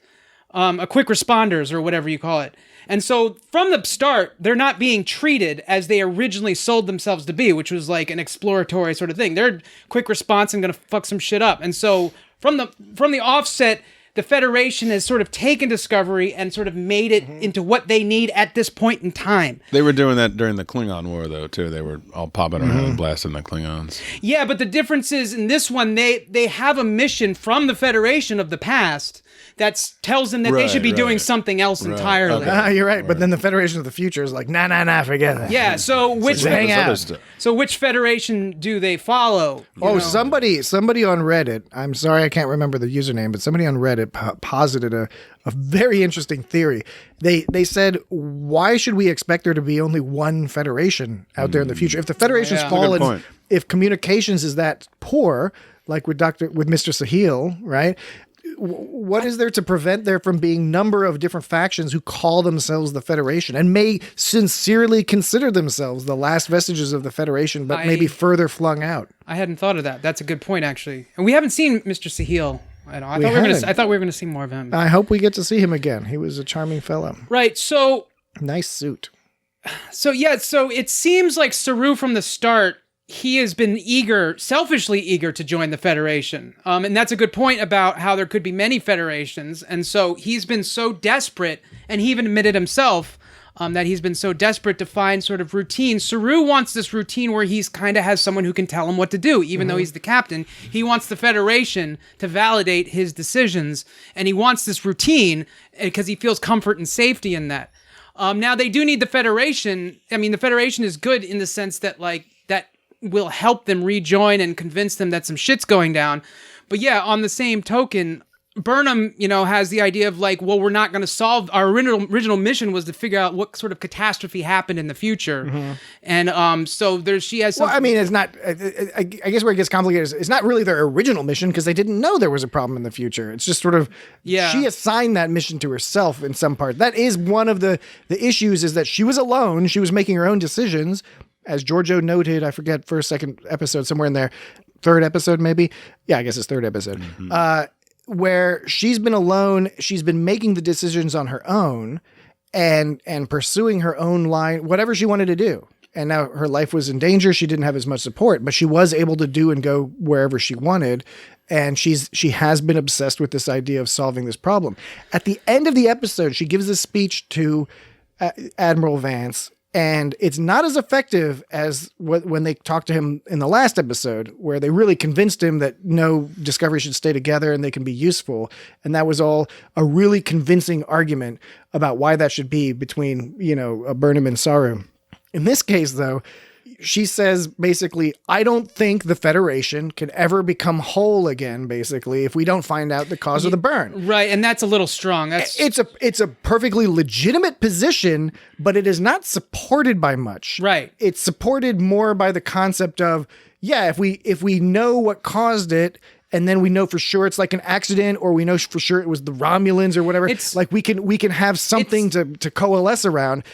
a quick responders or whatever you call it. And so from the start, they're not being treated as they originally sold themselves to be, which was like an exploratory sort of thing. They're quick response and going to fuck some shit up. And so from the offset, the Federation has sort of taken Discovery and sort of made it into what they need at this point in time. They were doing that during the Klingon War, though, too. They were all popping around and blasting the Klingons. Yeah, but the difference is in this one, they have a mission from the Federation of the past that tells them that they should be doing something else entirely. Okay. You're right, but then the Federation of the Future is like, nah, forget that. Yeah, so which Federation do they follow? Somebody on Reddit, I'm sorry I can't remember the username, but somebody on Reddit posited a very interesting theory. They said, why should we expect there to be only one Federation out there in the future? If the Federation's fallen, if communications is that poor, like with Mr. Sahil, right? What is there to prevent there from being number of different factions who call themselves the Federation and may sincerely consider themselves the last vestiges of the Federation, but maybe further flung out? I hadn't thought of that. That's a good point, actually. And we haven't seen Mr. Sahil. I thought we were going to see more of him. I hope we get to see him again. He was a charming fellow. Right. So nice suit. So it seems like Saru from the start, he has been selfishly eager to join the Federation. And that's a good point about how there could be many federations. And so he's been so desperate, and he even admitted himself that he's been so desperate to find sort of routine. Saru wants this routine where he's kind of has someone who can tell him what to do, even though he's the captain. He wants the Federation to validate his decisions, and he wants this routine because he feels comfort and safety in that. Now, they do need the Federation. I mean, the Federation is good in the sense that, like, that will help them rejoin and convince them that some shit's going down. But yeah, on the same token, Burnham, has the idea of like, well, we're not going to solve our original mission was to figure out what sort of catastrophe happened in the future, and so she has. Well, I mean, it's not. I guess where it gets complicated is it's not really their original mission because they didn't know there was a problem in the future. It's just sort of she assigned that mission to herself in some part. That is one of the issues is that she was alone. She was making her own decisions, as Georgiou noted. I forget first, second episode somewhere in there, third episode maybe. Yeah, I guess it's third episode. Where she's been alone, she's been making the decisions on her own and pursuing her own line, whatever she wanted to do. And now her life was in danger. She didn't have as much support, but she was able to do and go wherever she wanted. And she has been obsessed with this idea of solving this problem. At the end of the episode, she gives a speech to Admiral Vance. And it's not as effective as when they talked to him in the last episode, where they really convinced him that no, Discovery should stay together and they can be useful. And that was all a really convincing argument about why that should be between, Burnham and Saru. In this case, though, she says basically, I don't think the Federation can ever become whole again, basically, if we don't find out the cause of the burn. Right, and that's a little strong. It's a perfectly legitimate position, but it is not supported by much. Right. It's supported more by the concept of, if we know what caused it, and then we know for sure it's like an accident, or we know for sure it was the Romulans or whatever. It's like we can have something to coalesce around.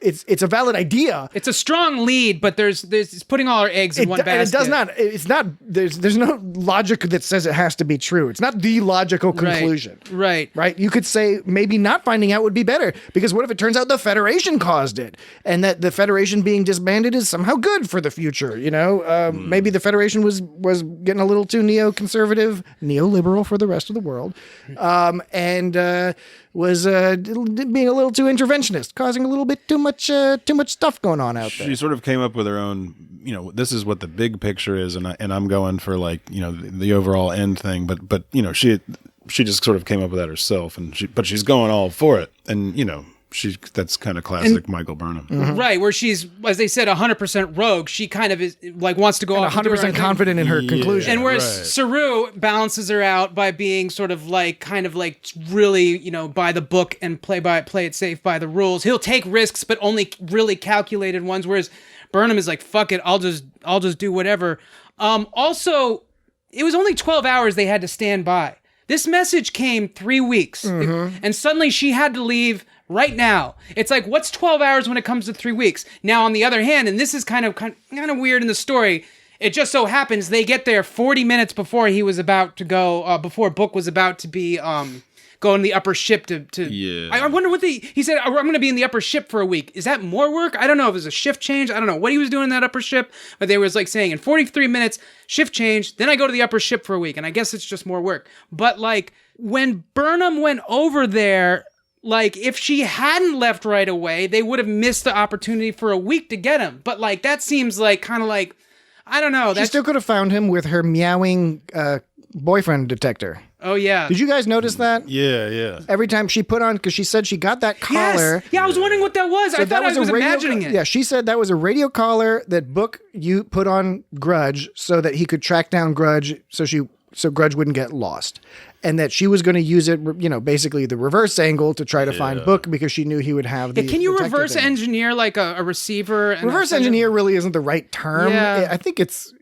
It's a valid idea. It's a strong lead, but there's it's putting all our eggs in one basket. And it does not. It's not. There's no logic that says it has to be true. It's not the logical conclusion. Right. You could say maybe not finding out would be better, because what if it turns out the Federation caused it, and that the Federation being disbanded is somehow good for the future? Maybe the Federation was getting a little too neoconservative, neoliberal for the rest of the world, and was being a little too interventionist, causing a little bit too much stuff going on out there. She sort of came up with her own, this is what the big picture is, and I'm going for the overall end thing. But she just sort of came up with that herself, but she's going all for it, and that's kind of classic Michael Burnham. Right, where she's, as they said, 100% rogue. She kind of is wants to go off 100% confident in her conclusion. And whereas Saru balances her out by being sort of really, by the book and play it safe by the rules. He'll take risks, but only really calculated ones. Whereas Burnham is like, fuck it, I'll just do whatever. Also, it was only 12 hours they had to stand by. This message came 3 weeks, and suddenly she had to leave right now. It's like, what's 12 hours when it comes to 3 weeks? Now, on the other hand, and this is kind of weird in the story, it just so happens they get there 40 minutes before he was about to go, before Book was about to be go in the upper ship to Yeah. I wonder what he said, I'm going to be in the upper ship for a week. Is that more work? I don't know if it was a shift change. I don't know what he was doing in that upper ship, but they was saying in 43 minutes, shift change, then I go to the upper ship for a week, and I guess it's just more work. But when Burnham went over there, if she hadn't left right away, they would have missed the opportunity for a week to get him. But that seems I don't know. She still could have found him with her meowing boyfriend detector. Oh, yeah. Did you guys notice that? Yeah. Every time she put on, because she said she got that collar. Yes. Yeah, I was wondering what that was. So I thought I was imagining it. Yeah, she said that was a radio collar that Book you put on Grudge so that he could track down Grudge, so Grudge wouldn't get lost. And that she was going to use it, basically the reverse angle to try to find Book, because she knew he would have the. Can you detector reverse thing. engineer a receiver? And Reverse engineer really isn't the right term. Yeah. I think it's.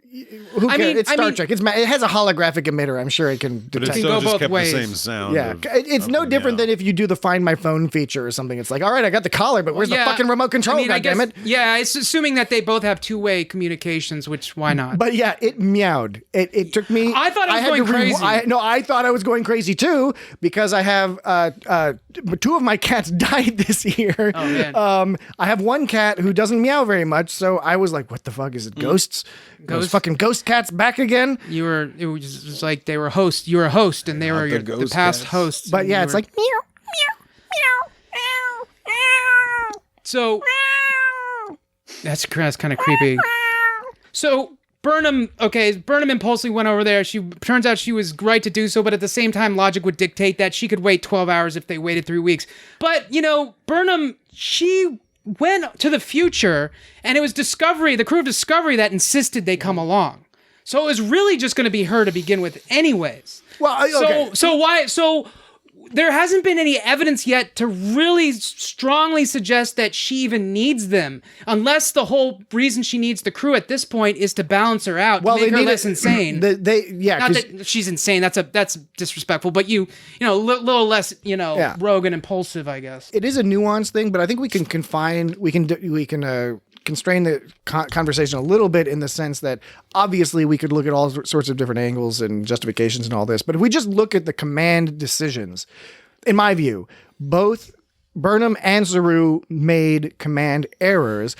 Who cares? It's Star Trek. It has a holographic emitter. I'm sure it can But detect. it still go just both kept ways. the same sound. Yeah, it's no different than if you do the Find My Phone feature or something. It's like, all right, I got the collar, but where's the fucking remote control? I guess, goddammit? Yeah, it's assuming that they both have two-way communications, which why not? But yeah, it meowed. It took me. I thought I was going crazy. I thought I was going crazy too, because I have two of my cats died this year. Oh, man. I have one cat who doesn't meow very much, so I was like, what the fuck is it? Ghosts? Those fucking ghost cats back again? It was like they were host. You were a host, and they were the past cats. hosts. But yeah, it's like meow, meow, meow, meow. So that's kind of creepy. So Burnham impulsively went over there. Turns out she was right to do so, but at the same time, logic would dictate that she could wait 12 hours if they waited 3 weeks. But, Burnham, she went to the future, and it was Discovery, the crew of Discovery, that insisted they come along. So it was really just going to be her to begin with anyways. Well, okay. So why? So there hasn't been any evidence yet to really strongly suggest that she even needs them, unless the whole reason she needs the crew at this point is to balance her out, to make her less insane. Not that she's insane. That's disrespectful. But you know, little less, rogue and impulsive, I guess. It is a nuanced thing, but I think we can constrain the conversation a little bit in the sense that obviously we could look at all sorts of different angles and justifications and all this. But if we just look at the command decisions, in my view, both Burnham and Saru made command errors.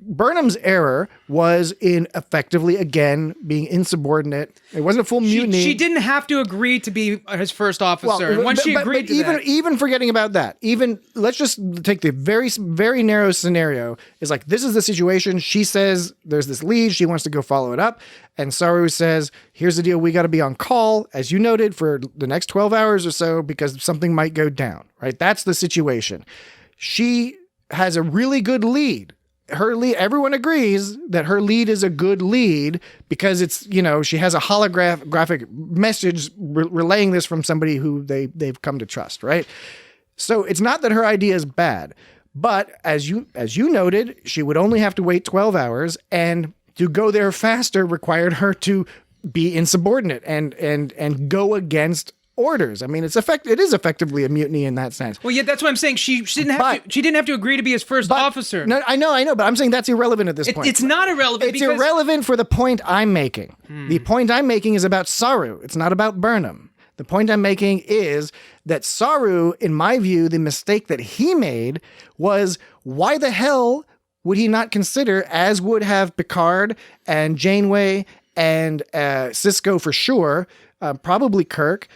Burnham's error was in effectively, again, being insubordinate. It wasn't a full mutiny. She didn't have to agree to be his first officer. And once she agreed to that... Even forgetting about that, let's just take the very, very narrow scenario. Is like, this is the situation. She says there's this lead. She wants to go follow it up. And Saru says, here's the deal. We got to be on call, as you noted, for the next 12 hours or so because something might go down, right? That's the situation. She has a really good lead. Her lead, everyone agrees that her lead is a good lead because it's, she has a holographic message relaying this from somebody who they've come to trust, right? So it's not that her idea is bad, but as you noted, she would only have to wait 12 hours, and to go there faster required her to be insubordinate and go against orders. I mean, it is effectively a mutiny in that sense. Well, yeah, that's what I'm saying. She didn't have to agree to be his first officer. No, I know, but I'm saying that's irrelevant at this point. It's not irrelevant. It's irrelevant for the point I'm making. The point I'm making is about Saru. It's not about Burnham. The point I'm making is that Saru, in my view, the mistake that he made was, why the hell would he not consider, as would have Picard and Janeway and Sisko for sure, probably Kirk,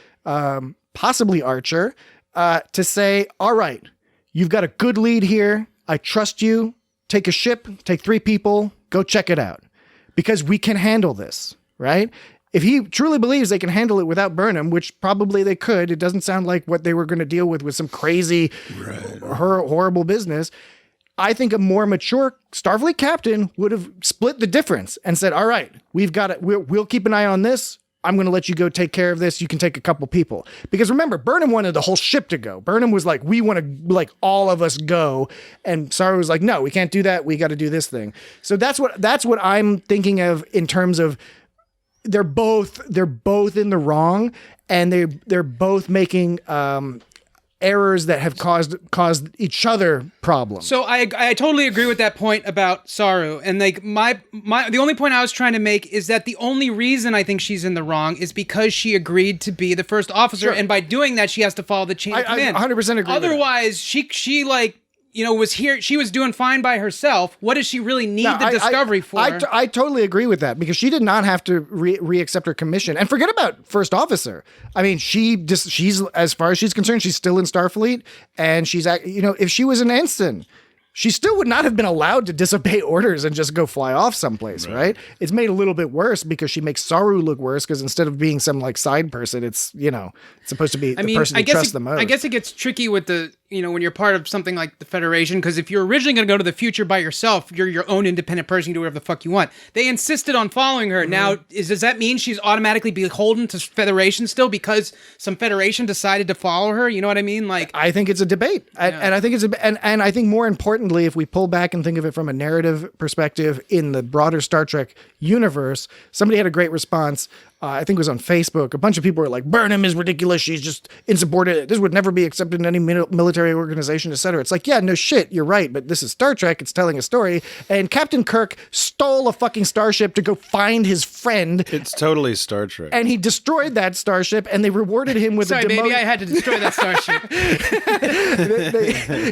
possibly Archer, to say, all right, you've got a good lead here. I trust you. Take a ship, take 3 people, go check it out because we can handle this, right? If he truly believes they can handle it without Burnham, which probably they could, it doesn't sound like what they were going to deal with some crazy, horrible business. I think a more mature Starfleet captain would have split the difference and said, all right, we've got it. We'll keep an eye on this. I'm going to let you go take care of this. You can take a couple people. Because remember, Burnham wanted the whole ship to go. Burnham was like, we want to, all of us go. And Saru was like, no, we can't do that. We got to do this thing. So that's what I'm thinking of in terms of they're both in the wrong, and they're both making errors that have caused each other problems. So I totally agree with that point about Saru, and like the only point I was trying to make is that the only reason I think she's in the wrong is because she agreed to be the first officer, Sure. and by doing that she has to follow the chain of command. I 100% agree. Otherwise, she was here. She was doing fine by herself. What does she really need the Discovery for? I totally agree with that because she did not have to re-accept her commission. And forget about first officer. I mean, she's as far as she's concerned, she's still in Starfleet, and she's if she was an ensign, she still would not have been allowed to disobey orders and just go fly off someplace, right? It's made a little bit worse because she makes Saru look worse because instead of being some side person, it's supposed to be the person you trust the most. I guess it gets tricky with the when you're part of something like the Federation, because if you're originally going to go to the future by yourself, you're your own independent person, you do whatever the fuck you want. They insisted on following her. Mm-hmm. Now, does that mean she's automatically beholden to Federation still because some Federation decided to follow her? You know what I mean? Like, I think it's a debate, and I think and I think more importantly, if we pull back and think of it from a narrative perspective in the broader Star Trek universe, somebody had a great response. I think it was on Facebook. A bunch of people were like, Burnham is ridiculous. She's just insubordinate. This would never be accepted in any military organization, etc. It's like, yeah, no shit. You're right. But this is Star Trek. It's telling a story. And Captain Kirk stole a fucking starship to go find his friend. It's totally Star Trek. And he destroyed that starship, and they rewarded him with Sorry, maybe I had to destroy that starship.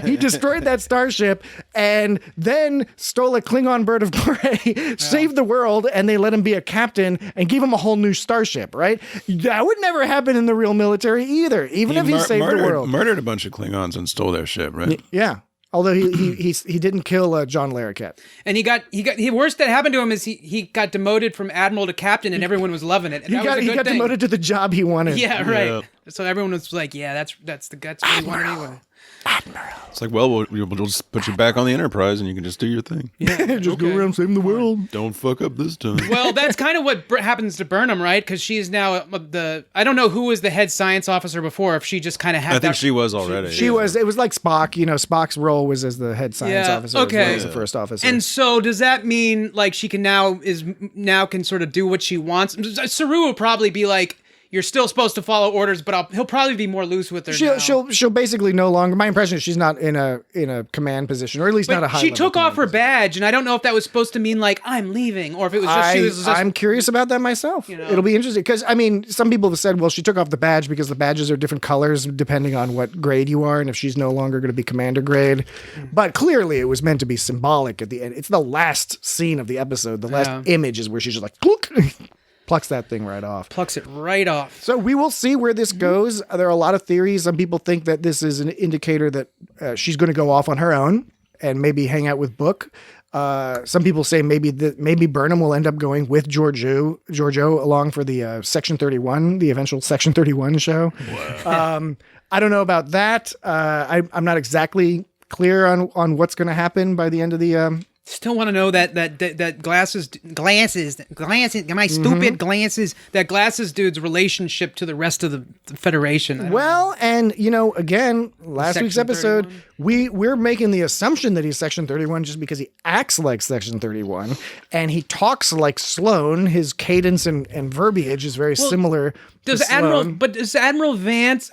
He destroyed that starship and then stole a Klingon bird of prey, saved the world, and they let him be a captain and gave him a whole new starship, right? That would never happen in the real military either, even if he saved the world. Murdered a bunch of Klingons and stole their ship, right? Yeah. Although he didn't kill John Larroquette. And the worst that happened to him is he got demoted from admiral to captain, and everyone was loving it. And he got demoted to the job he wanted. Yeah, right. Yeah. So everyone was like, yeah, that's what he wanted anyway. It's like, well, we'll just put you back on the Enterprise and you can just do your thing. Just go around saving the world. Don't fuck up this time. Well, that's kind of what happens to Burnham, right? Because she's now I don't know who was the head science officer before, if she just kind of had I think she was already. She was. It was like Spock. You know, Spock's role was as the head science officer. Okay. As well as the first officer. And so does that mean like she can now can sort of do what she wants? Saru will probably be like, you're still supposed to follow orders, but he'll probably be more loose with her. She'll basically no longer. My impression is she's not in a command position, or at least not a high. She took off her badge, and I don't know if that was supposed to mean like I'm leaving, or if it was just she was just. I'm curious about that myself. It'll be interesting because I mean, some people have said, well, she took off the badge because the badges are different colors depending on what grade you are, and if she's no longer going to be commander grade. But clearly, it was meant to be symbolic at the end. It's the last scene of the episode. The last image is where she's just like, "Clook." Plucks that thing right off. Plucks it right off. So we will see where this goes. There are a lot of theories. Some people think that this is an indicator that she's going to go off on her own and maybe hang out with Book. Some people say maybe Burnham will end up going with Georgiou along for the Section 31, the eventual Section 31 show. Wow. I don't know about that. I'm not exactly clear on what's going to happen by the end of the. Still want to know that glasses, my stupid glances, that glasses dude's relationship to the rest of the Federation. Well, and again, last week's episode, 31? we're making the assumption that he's Section 31 just because he acts like Section 31 and he talks like Sloan. His cadence and verbiage is very similar. Does Admiral Vance,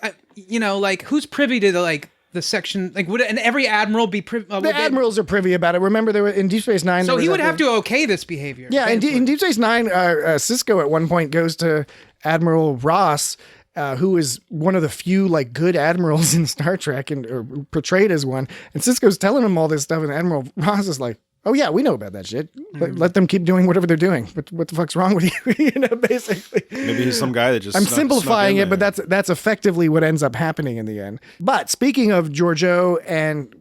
like who's privy to the section, like would every admiral be privy? The admirals are privy about it. Remember, they were in Deep Space Nine. So he would have to okay this behavior. Yeah, in Deep Space Nine, Sisko at one point goes to Admiral Ross, who is one of the few like good admirals in Star Trek or portrayed as one. And Sisko's telling him all this stuff, and Admiral Ross is like, "Oh yeah, we know about that shit. Let them keep doing whatever they're doing. What the fuck's wrong with you?" Basically. Maybe he's some guy that just. I'm simplifying it, but that's effectively what ends up happening in the end. But speaking of Georgiou and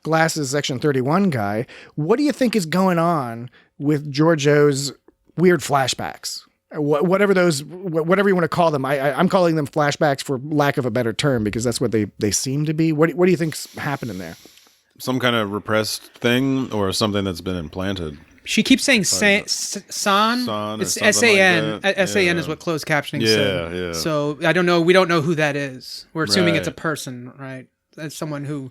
Glass's Section 31 guy, what do you think is going on with Georgiou's weird flashbacks? Whatever you want to call them, I'm calling them flashbacks for lack of a better term because that's what they seem to be. What do you think's happening there? Some kind of repressed thing or something that's been implanted. She keeps saying san. It's S-A-N. Like S-A-N is what closed captioning said. Yeah. So I don't know. We don't know who that is. We're assuming it's a person, right? That's someone who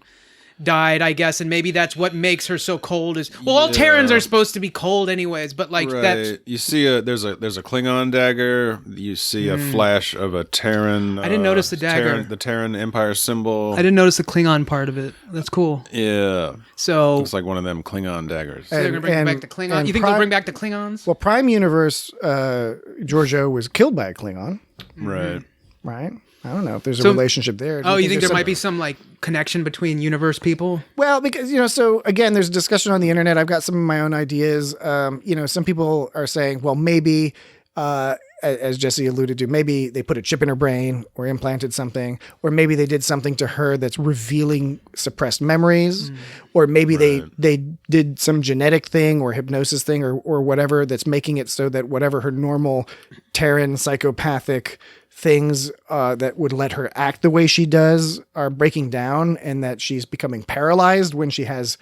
died, I guess, and maybe that's what makes her so cold. All Terrans are supposed to be cold, anyways. But that's you see there's a Klingon dagger. You see a flash of a Terran. I didn't notice the dagger. The Terran Empire symbol. I didn't notice the Klingon part of it. That's cool. Yeah. So looks like one of them Klingon daggers. So they're gonna bring back the Klingon. You think they'll bring back the Klingons? Well, Prime Universe, Georgiou was killed by a Klingon. Right. Right. I don't know if there's a relationship there. You think there might be some like connection between universe people? Well, because so again, there's a discussion on the internet. I've got some of my own ideas. Some people are saying, well, maybe, as Jesse alluded to, maybe they put a chip in her brain or implanted something, or maybe they did something to her that's revealing suppressed memories, or maybe they did some genetic thing or hypnosis thing or whatever that's making it so that whatever her normal Terran psychopathic things that would let her act the way she does are breaking down, and that she's becoming paralyzed when she has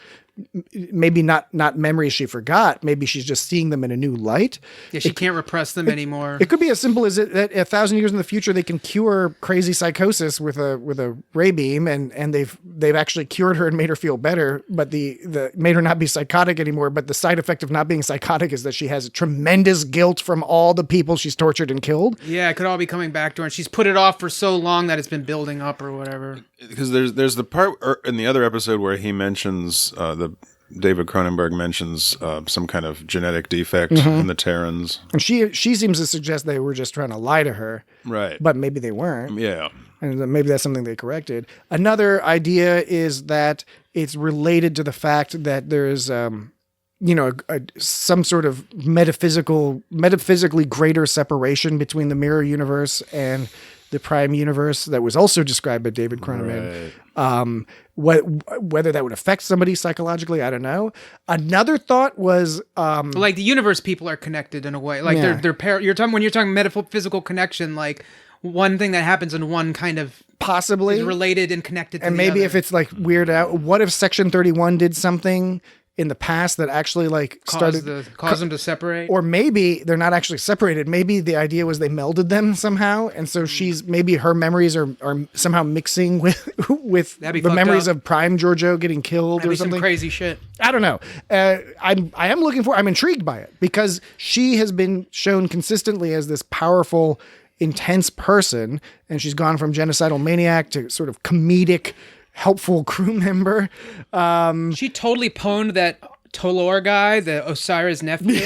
maybe not memories she forgot. Maybe she's just seeing them in a new light. Yeah, she can't repress them anymore. It could be as simple as that 1,000 years in the future they can cure crazy psychosis with a ray beam, and they've actually cured her and made her feel better, but the made her not be psychotic anymore. But the side effect of not being psychotic is that she has tremendous guilt from all the people she's tortured and killed. Yeah, it could all be coming back to her, and she's put it off for so long that it's been building up or whatever. Because there's the part in the other episode where he mentions David Cronenberg mentions some kind of genetic defect in the Terrans. And she seems to suggest they were just trying to lie to her. Right. But maybe they weren't. Yeah. And maybe that's something they corrected. Another idea is that it's related to the fact that there's some sort of metaphysically greater separation between the mirror universe and the Prime Universe that was also described by David Cronenberg. Right. Whether that would affect somebody psychologically, I don't know. Another thought was like the universe people are connected in a way. Like they're you're talking metaphysical connection. Like one thing that happens in one kind of Possibly is related and connected to and the maybe other. if it's like weird out, what if Section 31 did something in the past that actually like cause them to separate. or maybe they're not actually separated. Maybe the idea was they melded them somehow, and so maybe her memories are somehow mixing with That'd be the fucked memories up. of Prime Georgiou getting killed That'd or be some something. crazy shit. I don't know. I'm intrigued by it because she has been shown consistently as this powerful, intense person, and she's gone from genocidal maniac to sort of comedic, helpful crew member. She totally pwned that Tolor guy, the Osiris nephew.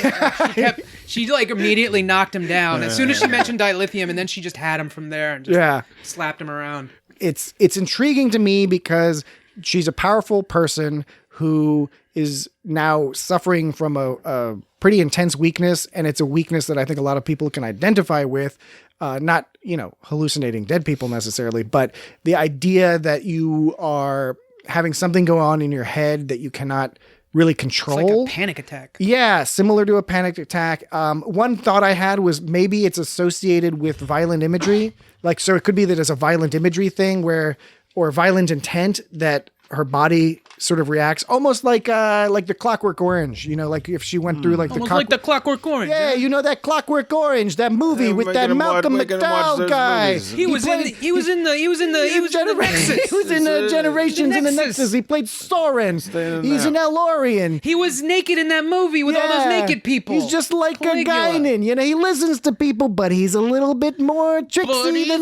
She like immediately knocked him down as soon as she mentioned dilithium, and then she just had him from there and just slapped him around. It's intriguing to me because she's a powerful person who is now suffering from a pretty intense weakness, and it's a weakness that I think a lot of people can identify with. Not, hallucinating dead people necessarily, but the idea that you are having something go on in your head that you cannot really control. It's like a panic attack. Yeah, similar to a panic attack. One thought I had was maybe it's associated with violent imagery. So it could be that it's a violent imagery thing or violent intent that her body sort of reacts almost like the Clockwork Orange, like if she went through like the Clockwork Orange. Yeah, that Clockwork Orange, that movie with that Malcolm McDowell guy. He was in the Nexus. He was in Generations in the Nexus. He played Soren. He's an Elorian. He was naked in that movie with all those naked people. He's just like a Guinan. He listens to people, but he's a little bit more tricksy than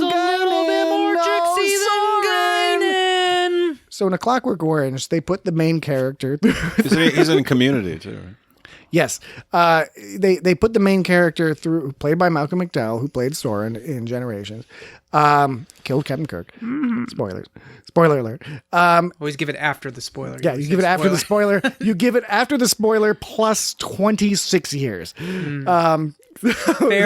Guinan. So in A Clockwork Orange, they put the main character. He's in Community too, right? Yes. They put the main character through, played by Malcolm McDowell, who played Soren in Generations. Killed Captain Kirk. Spoilers. Spoiler alert. Always give it after the spoiler. Yeah, you give it after the spoiler. You give it after the spoiler plus 26 years. Fair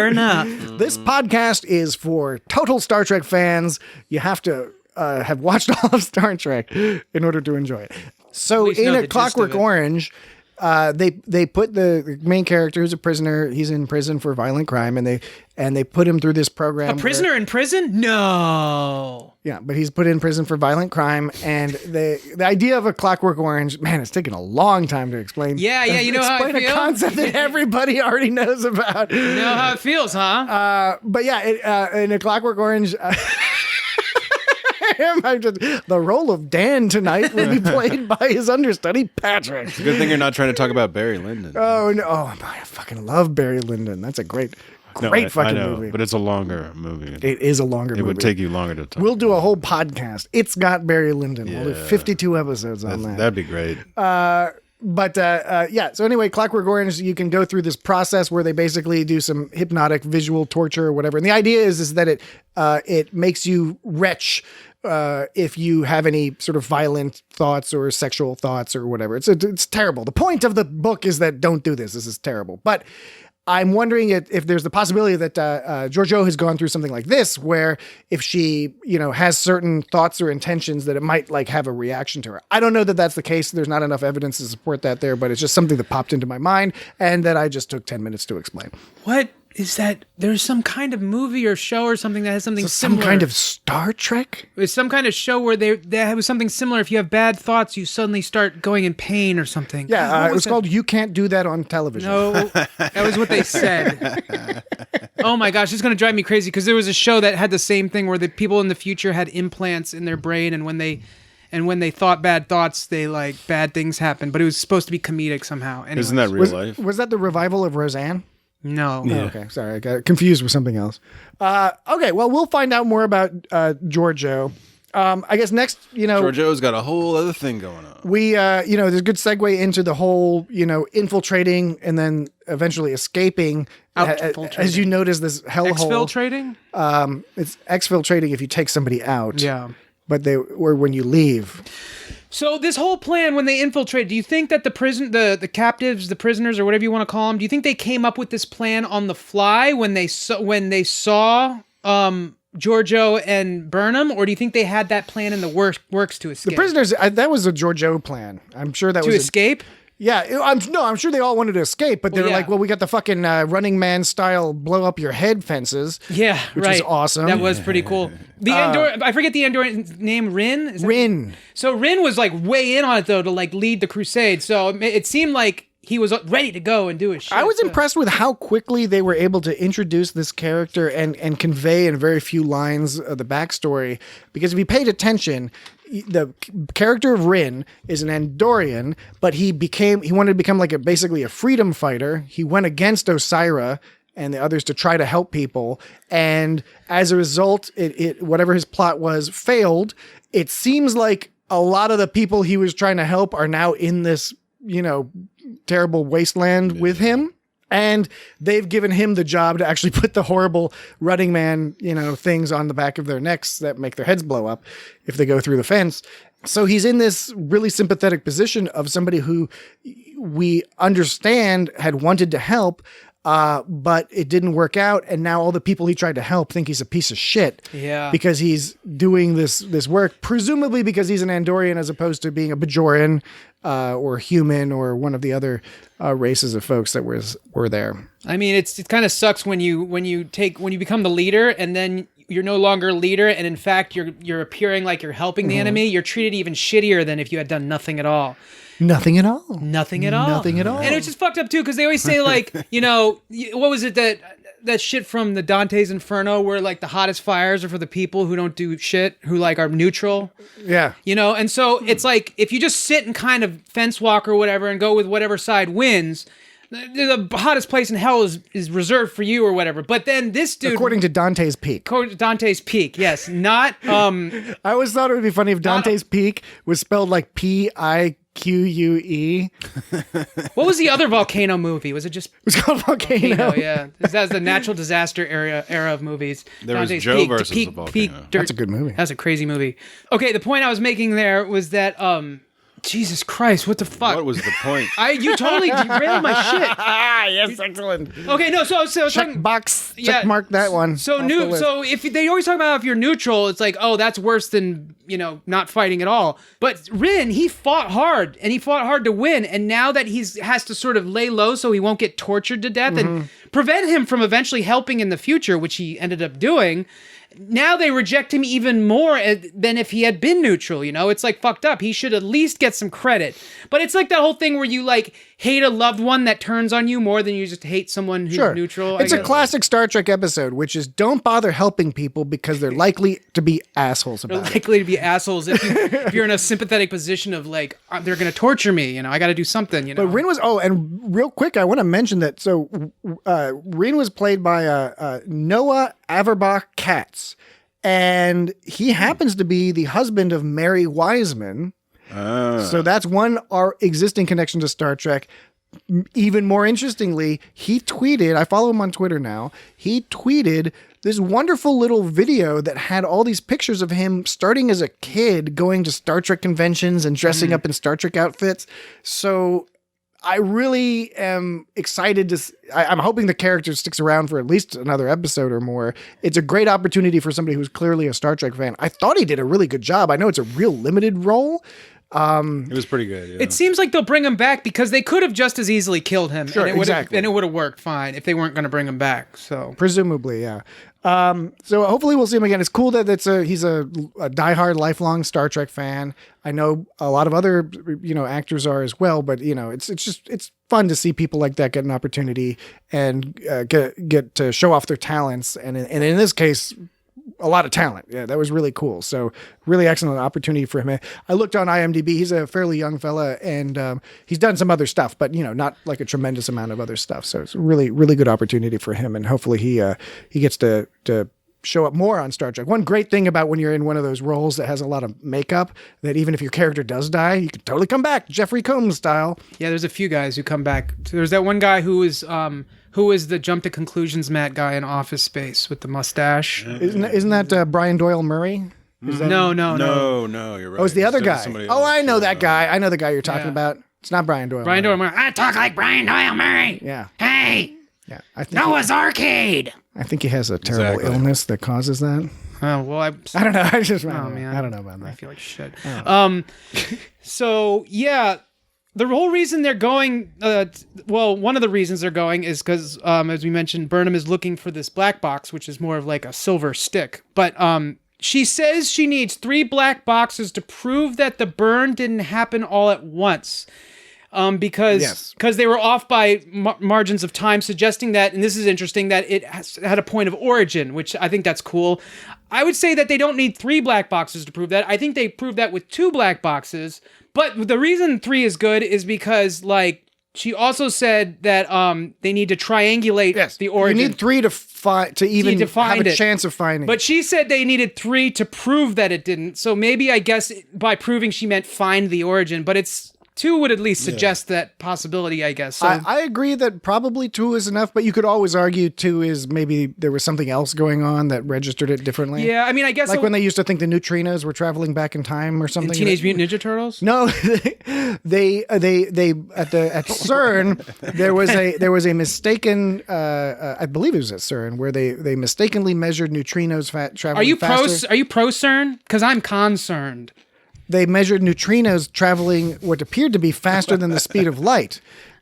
enough. This podcast is for total Star Trek fans. You have to have watched all of Star Trek in order to enjoy it. So in A Clockwork Orange, they put the main character who's a prisoner. He's in prison for violent crime, and they put him through this program. A prisoner in prison? No. Yeah, but he's put in prison for violent crime, and the idea of A Clockwork Orange, man, it's taken a long time to explain. Yeah, you know how I explain feel. a concept that everybody already knows about. You know how it feels, huh? But yeah, in A Clockwork Orange. The role of Dan tonight will be played by his understudy, Patrick. It's a good thing you're not trying to talk about Barry Lyndon. Oh, no. Oh, I fucking love Barry Lyndon. That's a great fucking movie. But it's a longer movie. It is a longer movie. It would take you longer to talk. We'll do a whole podcast. It's got Barry Lyndon. We'll do 52 episodes on that. That'd be great. So anyway, Clockwork Orange, you can go through this process where they basically do some hypnotic visual torture or whatever. And the idea is that it makes you retch if you have any sort of violent thoughts or sexual thoughts or whatever. It's terrible. The point of the book is that don't do this. This is terrible. But I'm wondering if there's the possibility that Georgiou has gone through something like this, where if she, has certain thoughts or intentions, that it might have a reaction to her. I don't know that that's the case. There's not enough evidence to support that there, but it's just something that popped into my mind and that I just took 10 minutes to explain. What is that? There's some kind of movie or show or something that has something similar. Some kind of Star Trek? It's some kind of show where there was something similar. If you have bad thoughts, you suddenly start going in pain or something. Yeah, it was called You Can't Do That on Television. No, that was what they said. Oh my gosh, it's going to drive me crazy because there was a show that had the same thing where the people in the future had implants in their brain, and when they thought bad thoughts, bad things happened. But it was supposed to be comedic somehow. Anyways. Isn't that real life? Was that the revival of Roseanne? No. Yeah. Oh, okay, sorry, I got confused with something else. Okay, well, we'll find out more about Georgiou. I guess next, Georgiou's got a whole other thing going on. We, there's a good segue into the whole, infiltrating and then eventually escaping. As you notice, this hellhole. Exfiltrating? It's exfiltrating if you take somebody out. Yeah. But or when you leave. So this whole plan, when they infiltrate, do you think that the captives, the prisoners, or whatever you want to call them, do you think they came up with this plan on the fly when they saw Georgiou and Burnham, or do you think they had that plan in the works to escape? The prisoners, that was a Georgiou plan. I'm sure that was escape. Yeah, I'm sure they all wanted to escape, but they were yeah. like, well, we got the fucking Running Man style blow up your head fences. Yeah, which right. is awesome. That was pretty cool. The I forget the Andorian's name, Rin? Is that- Rin. So Rin was like way in on it though to like lead the crusade. So it seemed like he was ready to go and do his shit. I was impressed with how quickly they were able to introduce this character and convey in very few lines the backstory. Because if you paid attention, the character of Rin is an Andorian, but he wanted to become like basically a freedom fighter. He went against Osira and the others to try to help people. And as a result, it whatever his plot was failed. It seems like a lot of the people he was trying to help are now in this, terrible wasteland with him. And they've given him the job to actually put the horrible Running Man, things on the back of their necks that make their heads blow up if they go through the fence. So he's in this really sympathetic position of somebody who we understand had wanted to help, but it didn't work out. And now all the people he tried to help think he's a piece of shit. Yeah. Because he's doing this work, presumably because he's an Andorian as opposed to being a Bajoran or human or one of the other races of folks that were there. I mean, it kind of sucks when you become the leader and then you're no longer a leader, and in fact you're appearing like you're helping the enemy. You're treated even shittier than if you had done nothing at all. Nothing at all. Nothing at all. Nothing at all. And it's just fucked up too, because they always say like, what was it that shit from the Dante's Inferno where like the hottest fires are for the people who don't do shit, who like are neutral. Yeah. And so it's like if you just sit and kind of fence walk or whatever and go with whatever side wins, the hottest place in hell is reserved for you or whatever. But then this dude, according to Dante's Peak. Dante's Peak, yes, not. I always thought it would be funny if Dante's Peak was spelled like Pique. What was the other volcano movie? Was it just? It was called Volcano. Yeah, that's the natural disaster era of movies. There was Dante's Joe Peak, versus Peak, the volcano. Peak, Dirt. That's a good movie. That's a crazy movie. Okay, the point I was making there was that Jesus Christ, what the fuck? What was the point? You totally derailed my shit. Yes, excellent. Okay, no, so Check box. Check mark that one. So if they always talk about if you're neutral, it's like, oh, that's worse than not fighting at all. But Rin, he fought hard and he fought hard to win, and now that has to sort of lay low so he won't get tortured to death and prevent him from eventually helping in the future, which he ended up doing. Now they reject him even more than if he had been neutral, It's like fucked up. He should at least get some credit. But it's like that whole thing where you like hate a loved one that turns on you more than you just hate someone who's neutral. It's a classic Star Trek episode, which is don't bother helping people because they're likely to be assholes about They're it. likely to be assholes if you're in a sympathetic position of like, they're going to torture me, I got to do something, But Rin was, and real quick, I want to mention that. So Rin was played by Noah Averbach Katz, and he happens to be the husband of Mary Wiseman. So that's our existing connection to Star Trek. Even more interestingly, he tweeted, I follow him on Twitter now, he tweeted this wonderful little video that had all these pictures of him starting as a kid going to Star Trek conventions and dressing up in Star Trek outfits. So I really am excited I'm hoping the character sticks around for at least another episode or more. It's a great opportunity for somebody who's clearly a Star Trek fan. I thought he did a really good job. I know it's a real limited role. It was pretty good. Yeah. It seems like they'll bring him back because they could have just as easily killed him. Sure, exactly. And it would have worked fine if they weren't going to bring him back. So presumably, yeah. So hopefully we'll see him again. It's cool that he's a diehard, lifelong Star Trek fan. I know a lot of other actors are as well, but it's fun to see people like that get an opportunity and get to show off their talents. And in this case, a lot of talent. Yeah, that was really cool. So really excellent opportunity for him. I looked on IMDb. He's a fairly young fella, and he's done some other stuff, but not like a tremendous amount of other stuff. So it's a really, really good opportunity for him, and hopefully he gets to show up more on Star Trek. One great thing about when you're in one of those roles that has a lot of makeup, that even if your character does die, you can totally come back, Jeffrey Combs style. Yeah, there's a few guys who come back. So there's that one guy who is the jump to conclusions Matt guy in Office Space with the mustache. Isn't that Brian Doyle Murray? No, you're right. Oh, it's the other guy. Oh, I know that guy. I know the guy you're talking about. It's not Brian Doyle. Brian Doyle Murray. I talk like Brian Doyle Murray. Yeah. Hey. Yeah. I think Noah's Arcade. I think he has a terrible illness that causes that. Oh, well, I don't know. Man. I don't know about that. I feel like shit. Oh. So, yeah. the whole reason they're going, one of the reasons they're going is because, as we mentioned, Burnham is looking for this black box, which is more of like a silver stick. But she says she needs 3 black boxes to prove that the burn didn't happen all at once. Because they were off by margins of time, suggesting that, and this is interesting, that it had a point of origin, which I think that's cool. I would say that they don't need 3 black boxes to prove that. I think they proved that with 2 black boxes. But the reason 3 is good is because, like, she also said that they need to triangulate the origin. You need 3 to even have a chance of finding But it. she said they needed 3 to prove that it didn't. So maybe, I guess, by proving she meant find the origin. But 2 would at least suggest that possibility, I guess. So, I agree that probably 2 is enough, but you could always argue 2 is maybe there was something else going on that registered it differently. yeah, I mean, I guess... Like when they used to think the neutrinos were traveling back in time or something. Teenage Mutant Ninja Turtles? No, they at CERN there was a mistaken I believe it was at CERN where they mistakenly measured neutrinos traveling faster. Are you pro CERN? Because I'm concerned. They measured neutrinos traveling what appeared to be faster than the speed of light.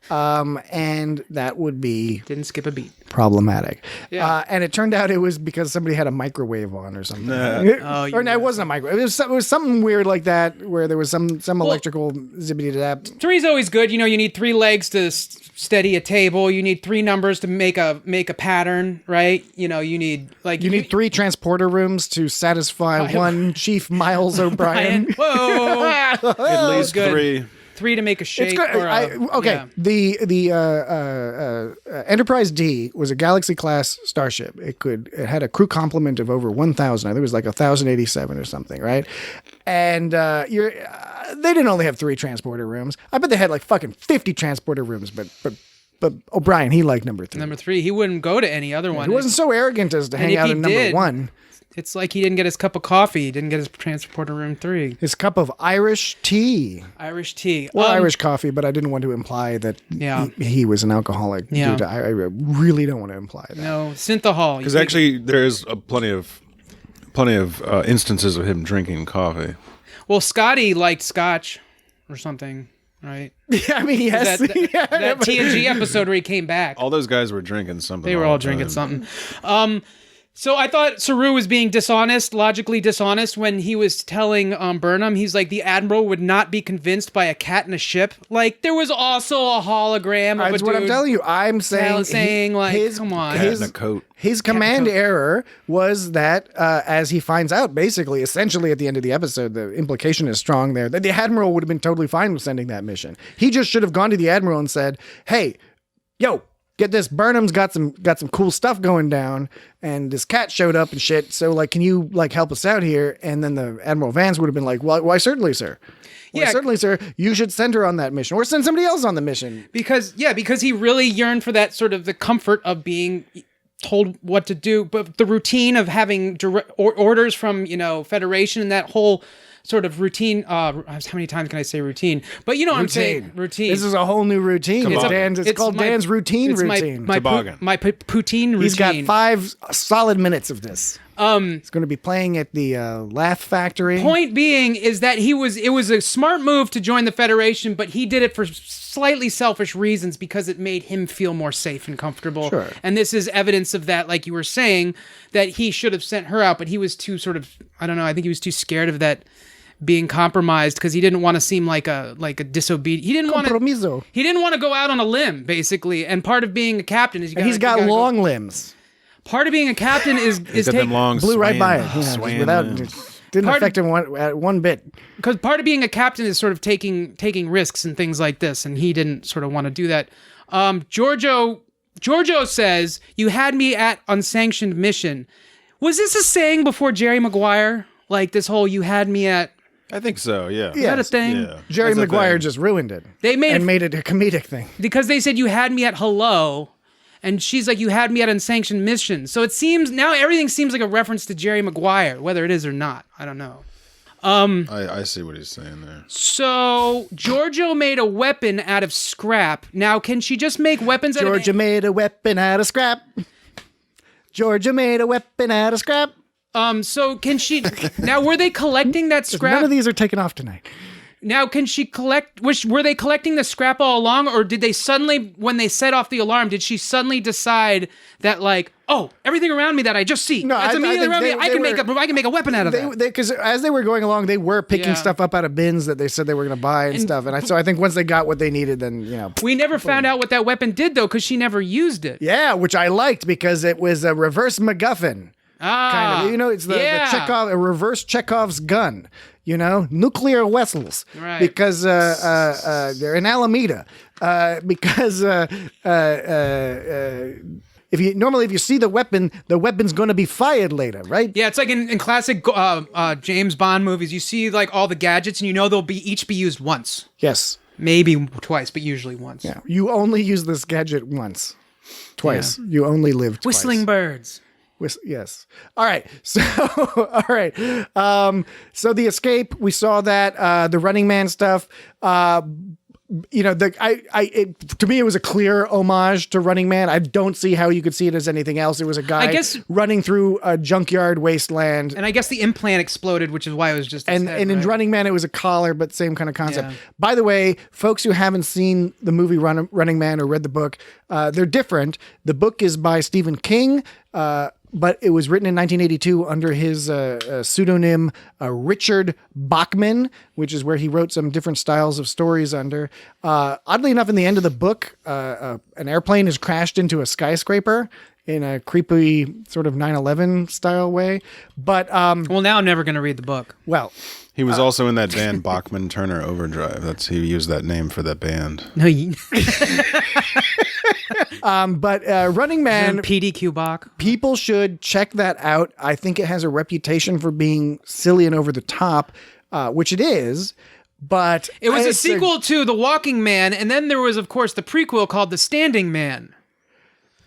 And that would be Didn't skip a beat. problematic. Yeah. And it turned out it was because somebody had a microwave on or something. Oh, Or no, it wasn't a microwave. It was something weird like that where there was some electrical zippity dap. 3 is always good. You know, you need 3 legs to steady a table. You need 3 numbers to make a pattern, right? You know, you need You need 3 transporter rooms to satisfy one Chief Miles O'Brien. Whoa! At least good. 3. 3 to make a shape. It's good. Yeah. The Enterprise D was a Galaxy class starship. It had a crew complement of over 1,000. I think it was like 1,087 or something, right? And they didn't only have 3 transporter rooms. I bet they had like fucking 50 transporter rooms. But O'Brien, he liked number 3. Number 3, he wouldn't go to any other one. He wasn't so arrogant as to hang if out he in number did, 1. It's like he didn't get his cup of coffee. He didn't get his transporter room 3. His cup of Irish tea. Irish tea. Or Irish coffee, but I didn't want to imply that he was an alcoholic. Yeah. I really don't want to imply that. No, synthahol. Because actually, there's plenty of instances of him drinking coffee. Well, Scotty liked scotch or something, right? Yeah, I mean, yes. That TNG episode where he came back. All those guys were drinking something. They were all drinking something. So I thought Saru was being logically dishonest when he was telling Burnham, he's like, the Admiral would not be convinced by a cat in a ship. Like, there was also a hologram of That's a what dude I'm telling you. I'm saying, come on. Cat in a coat. His command error was that, as he finds out, basically, essentially at the end of the episode, the implication is strong there, that the Admiral would have been totally fine with sending that mission. He just should have gone to the Admiral and said, hey, yo, get this, Burnham's got some cool stuff going down, and this cat showed up and shit, so, like, can you, like, help us out here? And then the Admiral Vance would have been like, well, why, certainly, sir. Well, certainly, sir, you should send her on that mission, or send somebody else on the mission. Because he really yearned for that sort of the comfort of being told what to do, but the routine of having orders from, Federation and that whole sort of routine. How many times can I say routine? But you know what I'm saying. Routine. This is a whole new routine. It's called Dan's routine routine. My poutine routine. He's got 5 solid minutes of this. It's going to be playing at the Laugh Factory. Point being is that it was a smart move to join the Federation, but he did it for slightly selfish reasons because it made him feel more safe and comfortable. Sure. And this is evidence of that, like you were saying, that he should have sent her out, but he was too I think he was too scared of that being compromised because he didn't want to seem like a disobedient. He didn't want to go out on a limb, basically. And part of being a captain is he's got long limbs. Part of being a captain is taking long blew right by it. Didn't affect him one bit. Because part of being a captain is sort of taking risks and things like this, and he didn't sort of want to do that. Georgiou says, "You had me at unsanctioned mission." Was this a saying before Jerry Maguire? Like this whole "you had me at"? I think so. Yeah. Is that a thing? Yeah. Jerry Maguire just ruined it. They made it a comedic thing because they said you had me at hello. And she's like, you had me at unsanctioned mission. So it seems, now everything seems like a reference to Jerry Maguire, whether it is or not. I don't know. I see what he's saying there. So Georgiou made a weapon out of scrap. Now, can she just make weapons out of... Georgia made a weapon out of scrap. Georgia made a weapon out of scrap. So can she... Now, were they collecting that scrap? None of these are taken off tonight. Now, can she collect? Were they collecting the scrap all along, or did they suddenly, when they set off the alarm, did she suddenly decide that, like, oh, everything around me that I just see, No, that's I immediately think around me. they I can were- make a weapon out of that. Because as they were going along, they were picking Yeah. stuff up out of bins that they said they were going to buy and stuff. And so I think once they got what they needed, then We never found out what that weapon did, though, because she never used it. yeah, which I liked because it was a reverse MacGuffin. Kind of, it's the Chekhov, a reverse Chekhov's gun, nuclear vessels, Right. because they're in Alameda, because if you see the weapon's going to be fired later, right? Yeah, it's like in classic James Bond movies, you see like all the gadgets, and they'll each be used once, Yes. maybe twice, but usually once. Yeah. You only use this gadget once, twice. Yeah. You only live twice. Whistling birds. Yes. All right. So, all right. So the escape, we saw that, the Running Man stuff, to me, it was a clear homage to Running Man. I don't see how you could see it as anything else. It was a guy running through a junkyard wasteland. And I guess the implant exploded, which is why it was just his head, and in right? Running Man, it was a collar, but same kind of concept. Yeah. By the way, folks who haven't seen the movie Running Man or read the book, they're different. The book is by Stephen King, but it was written in 1982 under his pseudonym Richard Bachman, which is where he wrote some different styles of stories under. Oddly enough, in the end of the book, an airplane is crashed into a skyscraper in a creepy sort of 9/11 style way. But well, now I'm never going to read the book. well, He was also in that band Bachman Turner Overdrive. He used that name for that band. No, but Running Man, PDQ Bach. people should check that out. I think it has a reputation for being silly and over the top, which it is. But It was a it's sequel to The Walking Man, and then there was, of course, the prequel called The Standing Man.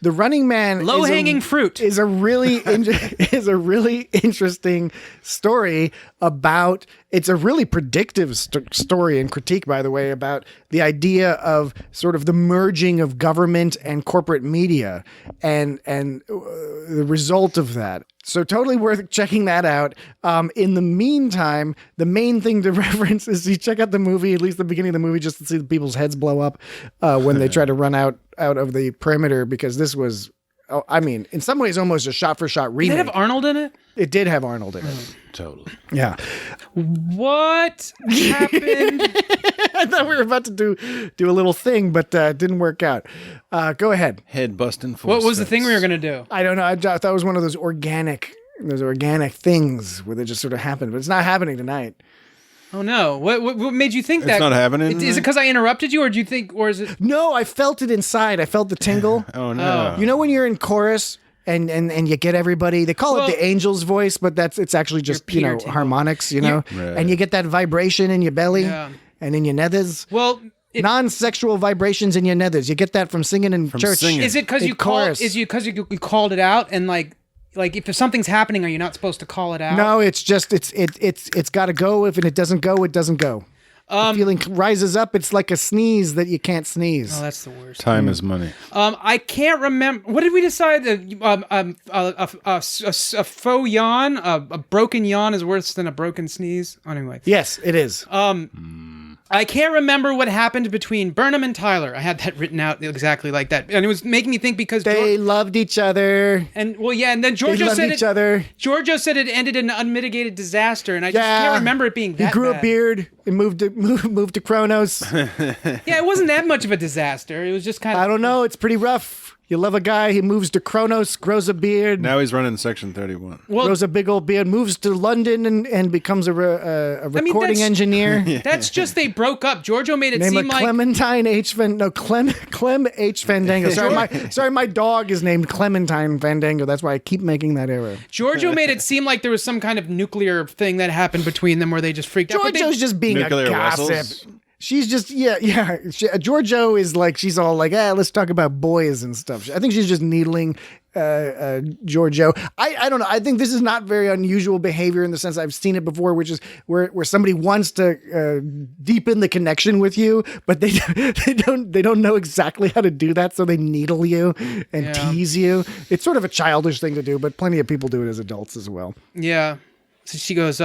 The Running Man, Low-hanging fruit. is a really interesting story about. It's a really predictive story and critique, by the way, about the idea of sort of the merging of government and corporate media, and the result of that. So totally worth checking that out. In the meantime, the main thing to reference is you check out the movie, at least the beginning of the movie, just to see the people's heads blow up when they try to run out of the perimeter, because this was, in some ways, almost a shot-for-shot remake. Did it have Arnold in it? It did have Arnold in it. Totally. Yeah. What happened? I thought we were about to do a little thing, but didn't work out. Go ahead. Head busting force. What was the thing we were going to do? I don't know. I thought it was one of those organic things where they just sort of happened, but it's not happening tonight. Oh, no. What made you think that? It's not happening Is it tonight? because I interrupted you, or do you think, or is it? No, I felt it inside. I felt the tingle. Oh, no. You know when you're in chorus and you get everybody, they call it the angel's voice, but it's actually just, Your Peter tingle. harmonics, Right. and you get that vibration in your belly Yeah. and in your nethers. Well, Non-sexual vibrations in your nethers. You get that from singing in church. singing. is it because In you called? chorus. Is you because you called it out, and like if something's happening, are you not supposed to call it out? No, it's just it's got to go. If it doesn't go, it doesn't go. The feeling rises up. It's like a sneeze that you can't sneeze. Oh, that's the worst. Time is money. I can't remember. What did we decide? A faux yawn, a broken yawn is worse than a broken sneeze. Anyway, Yes, it is. I can't remember what happened between Burnham and Tyler. I had that written out exactly like that, and it was making me think because They loved each other. and then They Georgiou loved said it. Giorgio said it ended in an unmitigated disaster, and I just can't remember it being that He grew bad. a beard and moved to Kronos. Yeah, it wasn't that much of a disaster. It was just kind of. I don't know. It's pretty rough. You love a guy, he moves to Kronos, grows a beard, Now he's running Section 31. Well, grows a big old beard, moves to London and becomes a recording that's- engineer. that's just they broke up. Giorgio made it Name seem of like Clementine Clem H. Fandango. Sorry, my dog is named Clementine Fandango. That's why I keep making that error. Giorgio made it seem like there was some kind of nuclear thing that happened between them where they just freaked out. But Giorgio's just being Nuclear a gossip. vessels? She's just Giorgio is like, she's all like, let's talk about boys and stuff. I think she's just needling Giorgio. I don't know. I think this is not very unusual behavior in the sense I've seen it before, which is where somebody wants to deepen the connection with you, but they don't know exactly how to do that, so they needle you and tease you. It's sort of a childish thing to do, but plenty of people do it as adults as well. Yeah. So she goes,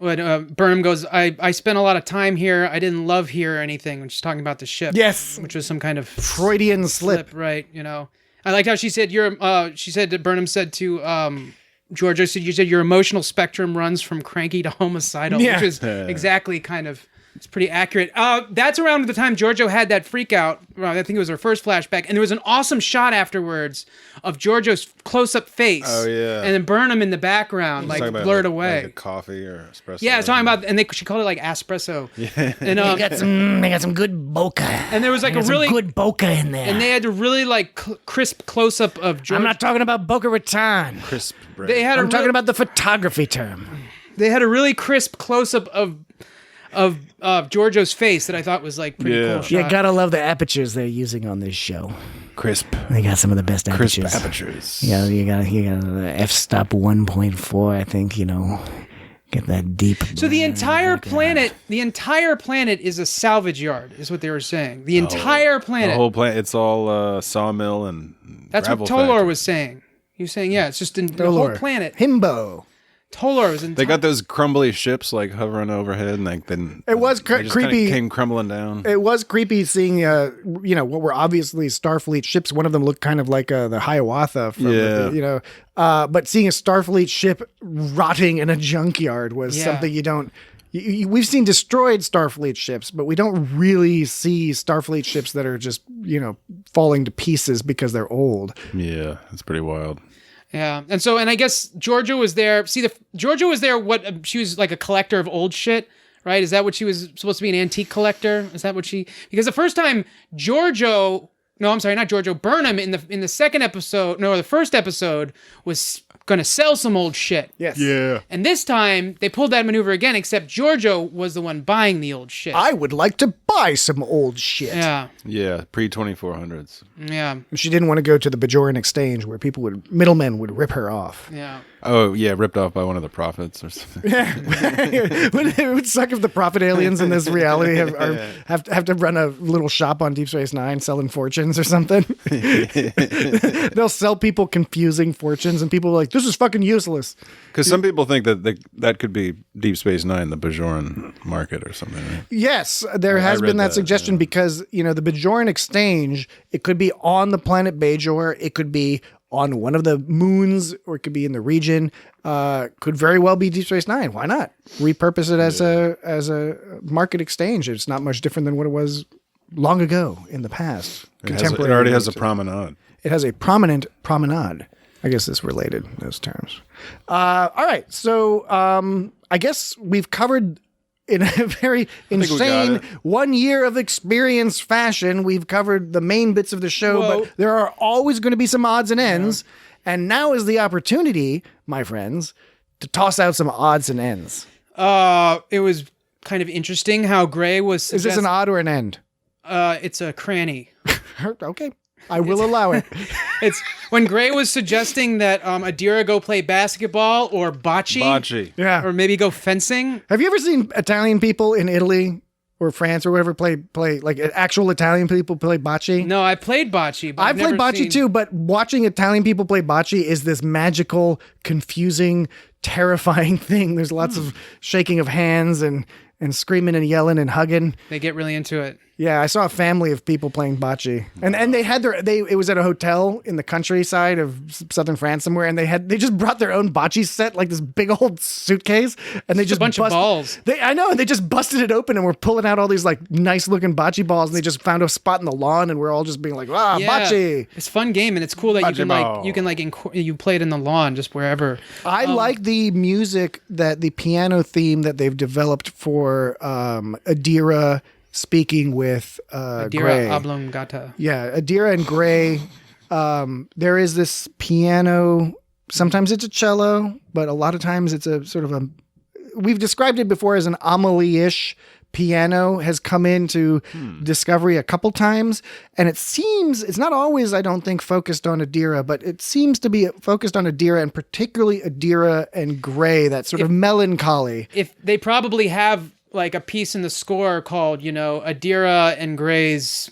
when Burnham goes, I spent a lot of time here. I didn't love here or anything. When she's talking about the ship. Yes. Which was some kind of Freudian slip. Right. You know, I liked how she said, she said that Burnham said to, Georgiou said, you said your emotional spectrum runs from cranky to homicidal, which is exactly kind of, it's pretty accurate. That's around the time Georgiou had that freak out. I think it was her first flashback. And there was an awesome shot afterwards of Georgiou's close-up face. Oh, yeah. And then Burnham in the background, like blurred away. Like a coffee or espresso. Yeah, talking about, and she called it like espresso. Yeah. And They got some good bokeh. And there was like a really good bokeh in there. And they had a really like crisp close-up of Georgiou. I'm not talking about Boca Raton. Crisp bread. I'm talking about the photography term. They had a really crisp close-up of Georgiou's face that I thought was like pretty cool. You gotta love the apertures they're using on this show. Crisp. They got some of the best Crisp apertures. apertures. Yeah, you got f-stop 1.4. I think get that deep. So the entire planet is a salvage yard, is what they were saying. The entire planet. The whole planet. It's all sawmill and That's what gravel Tolar factory. was saying. He was saying, it's just the whole planet. Himbo. Tolar was They got those crumbly ships like hovering overhead, and like then It was they just creepy. Came crumbling down. It was creepy seeing, what were obviously Starfleet ships. One of them looked kind of like the Hiawatha from, but seeing a Starfleet ship rotting in a junkyard was something you don't. We've seen destroyed Starfleet ships, but we don't really see Starfleet ships that are just, falling to pieces because they're old. Yeah, it's pretty wild. Yeah, and I guess Georgiou was there. See, Georgiou was there. She was like a collector of old shit, right? Is that what she was supposed to be, an antique collector? Is that what she? Because the first time Burnham in the second episode, the first episode was going to sell some old shit. Yes. Yeah. And this time they pulled that maneuver again, except Georgiou was the one buying the old shit. I would like to buy some old shit. Yeah. Yeah, pre-2400s. Yeah. She didn't want to go to the Bajoran exchange where middlemen would rip her off. Yeah. Oh, yeah, ripped off by one of the prophets or something. Yeah. It would suck if the prophet aliens in this reality have to run a little shop on Deep Space Nine selling fortunes or something. They'll sell people confusing fortunes and people are like, this is fucking useless. Because some people think that could be Deep Space Nine, the Bajoran market or something. Right? Yes, there has been that suggestion because, the Bajoran exchange, it could be on the planet Bajor, it could be on one of the moons, or it could be in the region. Could very well be Deep Space Nine. Why not repurpose it as a market exchange? It's not much different than what it was long ago in the past. It already has a promenade. It has a prominent promenade. I guess it's related, those terms. All right. So I guess we've covered, in a very insane 1 year of experience fashion, we've covered the main bits of the show, but there are always going to be some odds and ends. Yeah. And now is the opportunity, my friends, to toss out some odds and ends. It was kind of interesting how Gray was... Is this an odd or an end? It's a cranny. Okay. I will allow it. It's when Gray was suggesting that Adira go play basketball or bocce. Yeah. Or maybe go fencing. Have you ever seen Italian people in Italy or France or wherever play like actual Italian people play bocce? No, I played bocce. But I've played bocce too, but watching Italian people play bocce is this magical, confusing, terrifying thing. There's lots of shaking of hands and screaming and yelling and hugging. They get really into it. Yeah, I saw a family of people playing bocce, and they had it was at a hotel in the countryside of southern France somewhere, and they just brought their own bocce set, like this big old suitcase, and they just a bunch of balls. I know, and they just busted it open, and we're pulling out all these like nice looking bocce balls, and they just found a spot in the lawn, and we're all just being like, bocce. It's a fun game, and it's cool that you can you play it in the lawn, just wherever. I like the music the piano theme that they've developed for Adira. Speaking with Adira Gray. Oblongata. Yeah, Adira and Gray. There is this piano. Sometimes it's a cello, but a lot of times it's a sort of we've described it before as an Amelie-ish piano has come into Discovery a couple times. And it seems, it's not always, I don't think, focused on Adira, but it seems to be focused on Adira, and particularly Adira and Gray, that sort of melancholy. If they probably have like a piece in the score called, Adira and Gray's,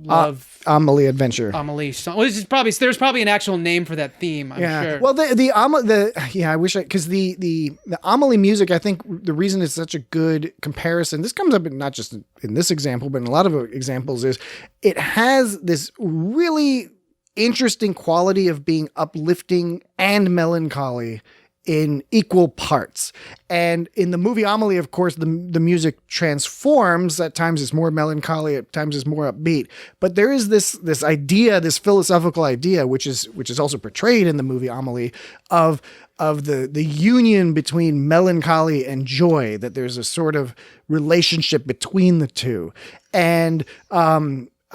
love Amelie Adventure. Amelie song. Well, there's probably an actual name for that theme. I'm sure. Well, I wish because the Amelie music, I think the reason it's such a good comparison. This comes up not just in this example, but in a lot of examples. Is it has this really interesting quality of being uplifting and melancholy in equal parts. And in the movie Amelie, of course, the music transforms. At times it's more melancholy, at times it's more upbeat. But there is this idea, this philosophical idea, which is also portrayed in the movie Amelie, of the union between melancholy and joy, that there's a sort of relationship between the two. And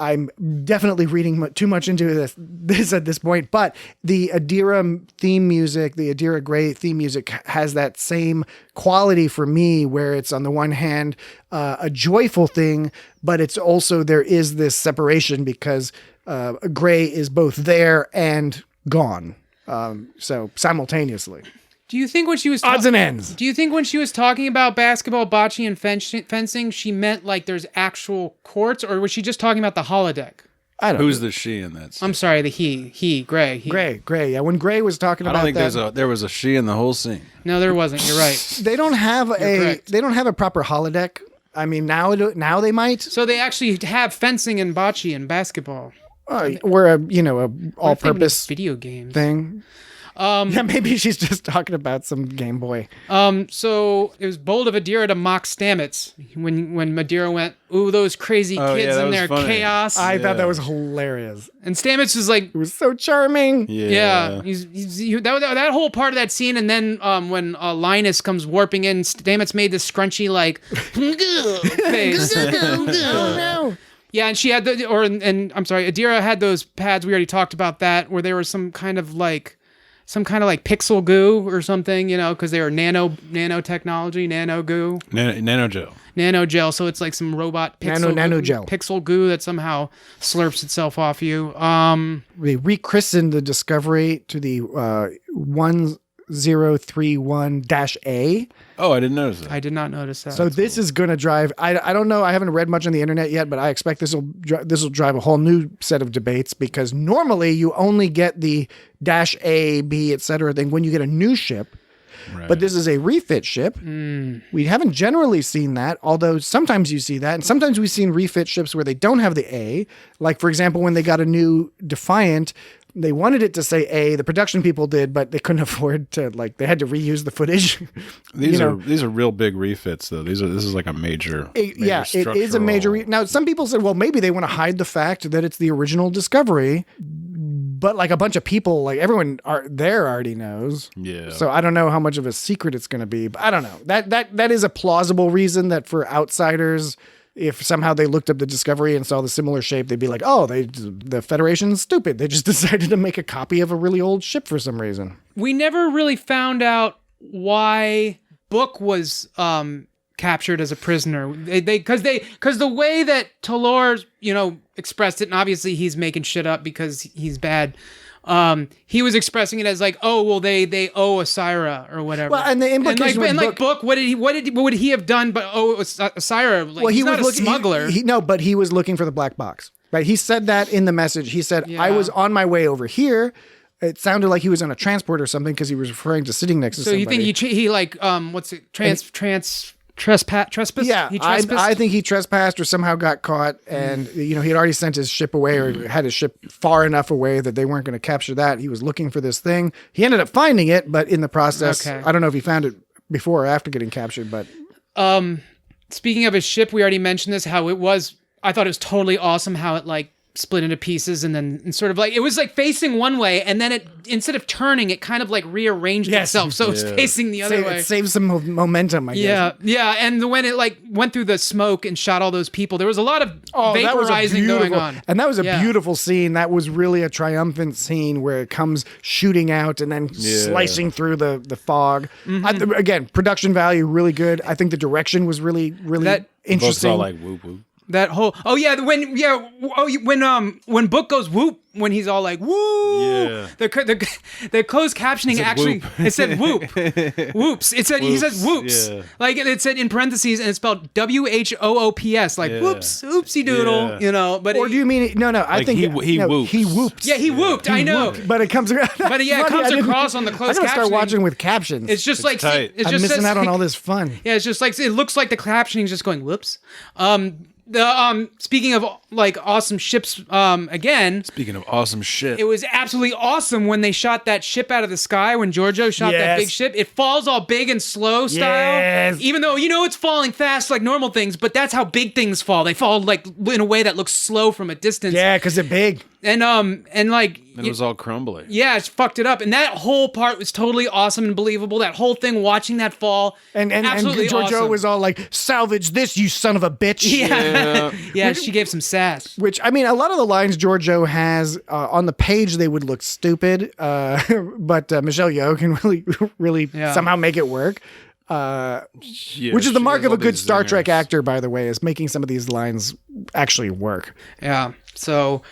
I'm definitely reading too much into this at this point, but the Adira theme music, the Adira Gray theme music has that same quality for me, where it's on the one hand a joyful thing, but it's also, there is this separation because Gray is both there and gone. So simultaneously. Do you think when she was odds and ends? Do you think when she was talking about basketball, bocce, and fencing, she meant like there's actual courts, or was she just talking about the holodeck? I don't know. Who's the she in that scene? I'm sorry, the Gray. Gray. Yeah, when Gray was talking about that, I don't think there was a she in the whole scene. No, there wasn't. You're right. They don't have a proper holodeck. I mean, now they might. So they actually have fencing and bocce and basketball. Or a all-purpose video game thing. Yeah, maybe she's just talking about some Game Boy. So it was bold of Adira to mock Stamets when Adira went, "Ooh, those crazy kids in their chaos." I thought that was hilarious. And Stamets was like, "It was so charming." Yeah. That whole part of that scene, and then when Linus comes warping in, Stamets made this scrunchy like face. Oh no. Yeah, and she had Adira had those pads. We already talked about that, where there was some kind of like pixel goo or something, because they were nanotechnology, nano goo. Nano gel. So it's like some robot nano gel. Pixel goo that somehow slurps itself off you. They rechristened the Discovery to the 1031-A. Oh, I didn't notice that. I did not notice that. So this is going to drive, I don't know, I haven't read much on the internet yet, but I expect this will drive a whole new set of debates, because normally you only get the -A, B, etc. thing when you get a new ship. Right. But this is a refit ship. We haven't generally seen that, although sometimes you see that. And sometimes we've seen refit ships where they don't have the A. Like, for example, when they got a new Defiant, they wanted it to say A. The production people did, but they couldn't afford to, they had to reuse the footage. These are real big refits, though. This is like a major it is a major. Now, some people said, well, maybe they want to hide the fact that it's the original Discovery. But like a bunch of people, everyone there already knows. Yeah. So I don't know how much of a secret it's going to be. But I don't know. That is a plausible reason that for outsiders, if somehow they looked up the Discovery and saw the similar shape, they'd be like, oh, the Federation's stupid. They just decided to make a copy of a really old ship for some reason. We never really found out why Book was captured as a prisoner. Because the way that Talor, expressed it, and obviously he's making shit up because he's bad. He was expressing it as like, oh, well, they owe Asira or whatever. Well, and the implication with Book, what would he have done but owe Asira? Like, well, he's not a smuggler. But he was looking for the black box, right? He said that in the message. He said, I was on my way over here. It sounded like he was on a transport or something because he was referring to sitting next to somebody. So you think he what's it? Trespass? Yeah, I think he trespassed or somehow got caught, and he had already sent his ship away or had his ship far enough away that they weren't going to capture that. He was looking for this thing. He ended up finding it, but in the process, I don't know if he found it before or after getting captured. But speaking of his ship, we already mentioned this. I thought it was totally awesome how it split into pieces and then sort of it was facing one way, and then it, instead of turning, it kind of rearranged itself, so it's facing the other way. It saves some momentum, I guess. Yeah, and when it went through the smoke and shot all those people, there was a lot of vaporizing going on. And that was a beautiful scene. That was really a triumphant scene where it comes shooting out and then slicing through the fog. Again, production value really good. I think the direction was really, really interesting. Books all whoop whoop. That whole when Book goes whoop, when he's all like woo, Yeah. the closed captioning actually whoop. it said whoop, whoops. It said he says whoops, Yeah. like it said in parentheses, and it's spelled WHOOPS, like Yeah. whoops, oopsie doodle, Yeah. you know. But Or do you mean no? I Like think he no, whooped. He whooped. yeah, he whooped. I know, But it comes. But yeah, it comes across on the closed I gotta start captioning. watching with captions. it's just like tight. it I'm just missing says out on like- all this fun. Yeah, it's just like it looks like the captioning is just going whoops. Speaking of like awesome ships, again, Speaking of awesome shit. it was absolutely awesome when they shot that ship out of the sky. When Georgiou shot that Yes. big ship, it falls all big and slow style. Yes. Even though it's falling fast like normal things, but that's how big things fall. They fall like in a way that looks slow from a distance. Yeah, because they're big. And like And it was all crumbly. yeah, it's fucked it up. And that whole part was totally awesome and believable. That whole thing, watching that fall, And absolutely Georgiou awesome. was all like, "Salvage this, you son of a bitch." Yeah, she gave some sass. Which, I mean, a lot of the lines Georgiou has on the page, they would look stupid, but Michelle Yeoh can really Yeah. somehow make it work. Yeah, Which is the she mark has of a all good these Star Trek zingers. actor, by the way, is making some of these lines actually work. Yeah. So,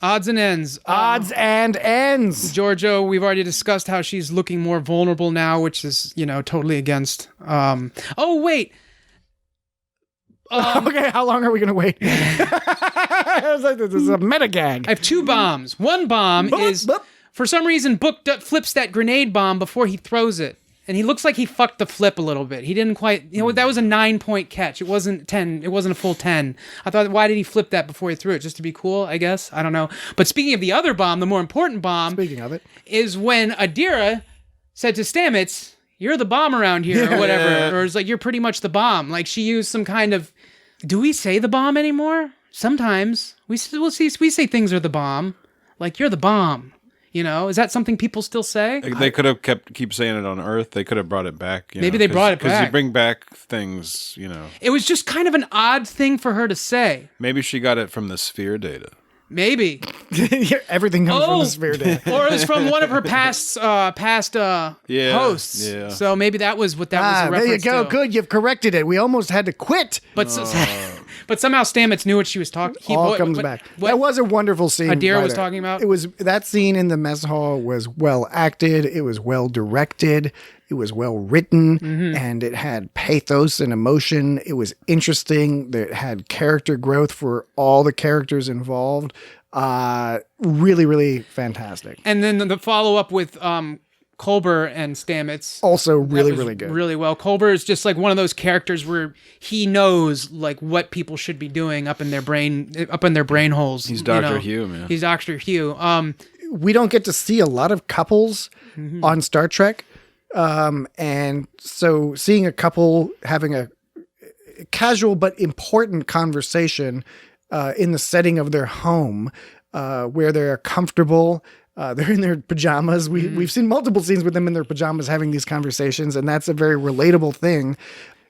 odds and ends. Odds and ends. Georgiou, we've already discussed how she's looking more vulnerable now, which is, totally against. Oh, wait. Okay, how long are we going to wait? This is a meta gag. I have two bombs. One bomb is, boop. for some reason, Book flips that grenade bomb before he throws it. And he looks like he fucked the flip a little bit. He didn't quite, that was a 9-point catch. It wasn't 10. It wasn't a full 10. I thought, why did he flip that before he threw it? Just to be cool, I guess. I don't know. But speaking of the other bomb, the more important bomb Speaking of it. is when Adira said to Stamets, "You're the bomb around here," or whatever. Yeah. Or it's like, "You're pretty much the bomb." Like she used some kind of, do we say the bomb anymore? Sometimes we say things are the bomb. Like, "You're the bomb." Is that something people still say? They could have keep saying it on Earth. They could have brought it back. Maybe they brought it Because back. you bring back things, It was just kind of an odd thing for her to say. Maybe she got it from the sphere data. Maybe. Everything comes from the sphere day. Or it's from one of her past hosts. Yeah. So maybe that was what that was a There you reference go. to. Good, you've corrected it. We almost had to quit. But but somehow Stamets knew what she was talking. All comes back. That was a wonderful scene. Adira by was there. talking about? It was that scene in the mess hall was well acted. It was well directed. It was well written, and it had pathos and emotion. It was interesting. It had character growth for all the characters involved. Really, really fantastic. And then the follow up with Culber and Stamets. Also, really, That was really good. Really well. Culber is just like one of those characters where he knows like what people should be doing up in their brain holes. He's Dr. Hugh, man. He's Dr. Hugh. We don't get to see a lot of couples on Star Trek. And so seeing a couple having a casual but important conversation in the setting of their home, where they're comfortable, they're in their pajamas. We've seen multiple scenes with them in their pajamas having these conversations, and that's a very relatable thing.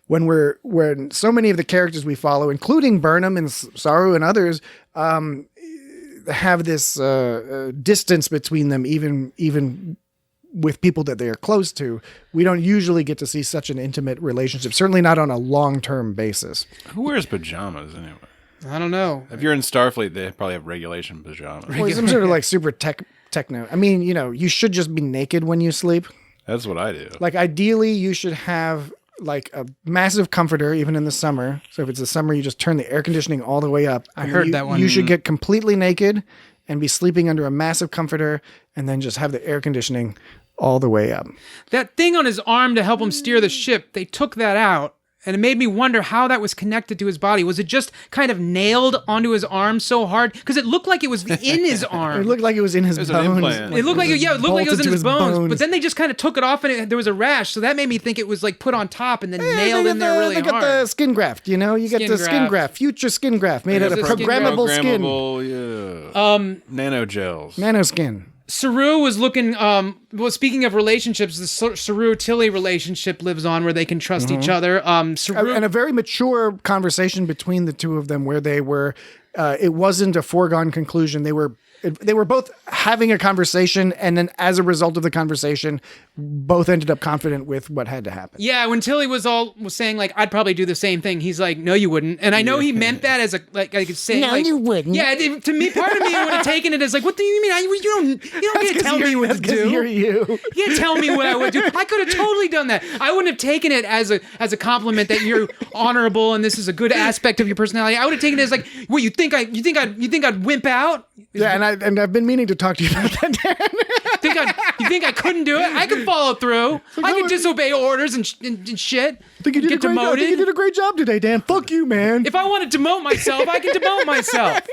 When so many of the characters we follow, including Burnham and Saru and others, have this distance between them, even with people that they are close to, we don't usually get to see such an intimate relationship, certainly not on a long-term basis. Who wears pajamas anyway? I don't know. If you're in Starfleet, they probably have regulation pajamas. Or some sort of like super techno. I mean, you should just be naked when you sleep. That's what I do. Like ideally you should have like a massive comforter even in the summer. So if it's the summer, you just turn the air conditioning all the way up. I heard that one. You should get completely naked and be sleeping under a massive comforter and then just have the air conditioning all the way up. That thing on his arm to help him steer the ship, they took that out. And it made me wonder how that was connected to his body. Was it just kind of nailed onto his arm so hard? Because it looked like it was in his arm. It looked like it was in his There's an bones. implant. It looked like it was bolted in to his bones. But then they just kind of took it off and there was a rash. So that made me think it was like put on top and then nailed in there really They got the hard. skin graft, you get Skin the skin graft. graft, future skin graft made out of There's a skin programmable skin. Programmable, nanogels. Nanoskin. Saru was looking, speaking of relationships, the Saru-Tilly relationship lives on where they can trust each other. Saru, And a very mature conversation between the two of them where they were, it wasn't a foregone conclusion. They were both having a conversation, and then as a result of the conversation, both ended up confident with what had to happen. Yeah, when Tilly was saying like I'd probably do the same thing, he's like, no, you wouldn't. And I know he meant that as a like saying No, like, you wouldn't. Yeah, to me, part of me would have taken it as like, what do you mean? You don't get to tell me what to do. You're you. You can't tell me what I would do. I could have totally done that. I wouldn't have taken it as a compliment that you're honorable and this is a good aspect of your personality. I would have taken it as like, what, you think I'd wimp out? Yeah, and I've been meaning to talk to you about that, Dan. You think I couldn't do it? I could follow through. I could disobey orders and shit. I think you did get a great job. I demoted. think you did a great job today, Dan. Fuck you, man. If I want to demote myself, I can demote myself.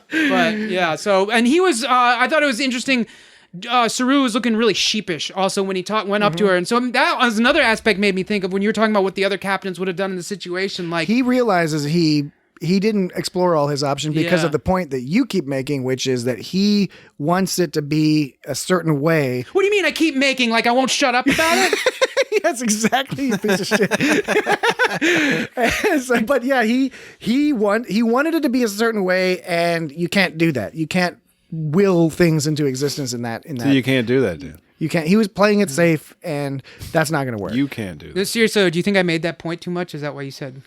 But yeah, so and he was. I thought it was interesting. Saru was looking really sheepish also when he went up to her, and so that was another aspect made me think of when you were talking about what the other captains would have done in the situation. Like he realizes he didn't explore all his options because of the point that you keep making, which is that he wants it to be a certain way. What do you mean I keep making? Like I won't shut up about it? Yes, exactly, you piece of shit. So, but yeah, he wanted it to be a certain way, and you can't do that. You can't will things into existence in that. So you can't do that, dude. You can't. He was playing it safe, and that's not going to work. You can't do that. This year, so do you think I made that point too much? Is that why you said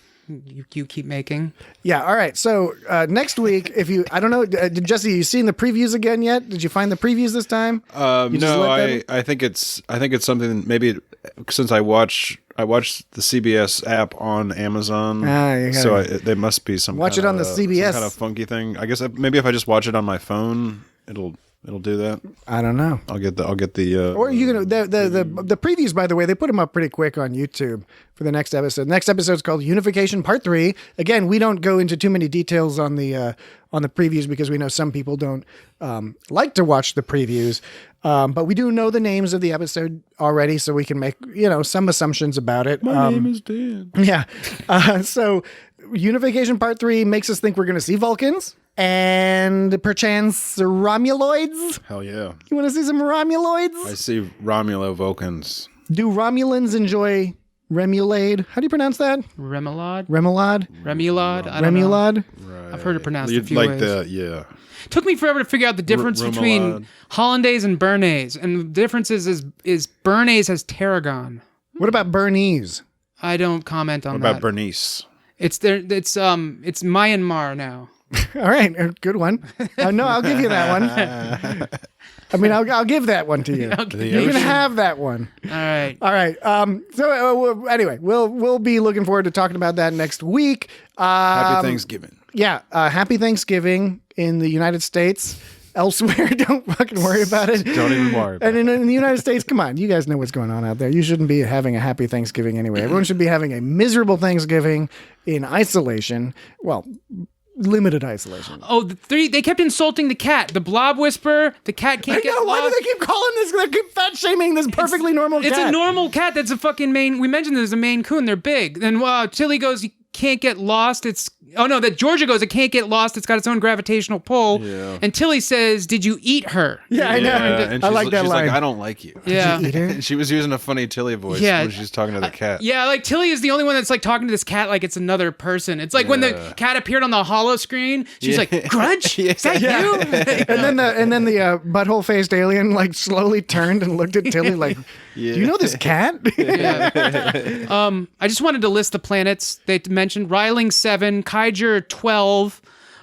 you keep making? Yeah. All right. So next week, I don't know, did Jesse, you seen the previews again yet? Did you find the previews this time? No, I think it's something maybe since I watch the CBS app on Amazon, they must be some watch kind it on of, the CBS some kind of funky thing. I guess maybe if I just watch it on my phone, it'll do that. I don't know. I'll get the or you can the previews, by the way, they put them up pretty quick on YouTube for the next episode. Next episode is called Unification Part 3. Again, we don't go into too many details on the previews because we know some people don't like to watch the previews. But we do know the names of the episode already, so we can make some assumptions about it. My name is Dan. Yeah. So Unification Part 3 makes us think we're going to see Vulcans and perchance Romuloids. Hell yeah. You want to see some Romuloids? I see Romulo Vulcans. Do Romulans enjoy Remulade? How do you pronounce that? Remoulade? Remoulade? Remulade? I don't know. Remulade? Right. I've heard it pronounced a You'd few like ways. that, yeah. Took me forever to figure out the difference between Remoulade. Hollandaise and Bernaise, and the difference is Bernaise has tarragon. What about Bernese? I don't comment on What that. about Bernice? It's Myanmar now. All right, good one. No, I'll give you that one. I mean, I'll give that one to you. Okay. You can have that one. All right. All right. Anyway, we'll be looking forward to talking about that next week. Happy Thanksgiving. Yeah, happy Thanksgiving in the United States. Elsewhere, don't fucking worry about it. Don't even worry about And in the United States, come on, you guys know what's going on out there. You shouldn't be having a happy Thanksgiving anyway. Everyone should be having a miserable Thanksgiving in isolation. Well, limited isolation. Oh, they kept insulting the cat. The blob whisperer. The cat can't get Why do lost. they keep calling this? They keep fat shaming this perfectly normal cat. It's a normal cat. That's a fucking Maine. We mentioned there's a Maine Coon. They're big. Then Tilly goes, you can't get lost. That Georgia goes, it can't get lost. It's got its own gravitational pull. Yeah. And Tilly says, did you eat her? Yeah, I know. And I like that she's line. like, I don't like you. Yeah. Did you eat her? She was using a funny Tilly voice when she's talking to the cat. Yeah, like Tilly is the only one that's like talking to this cat like it's another person. It's like when the cat appeared on the holo screen, she's like, Grudge? Is that you? And then the butthole faced alien like slowly turned and looked at Tilly like, do you know this cat? I just wanted to list the planets they mentioned: Ryling 7, Kyger 12,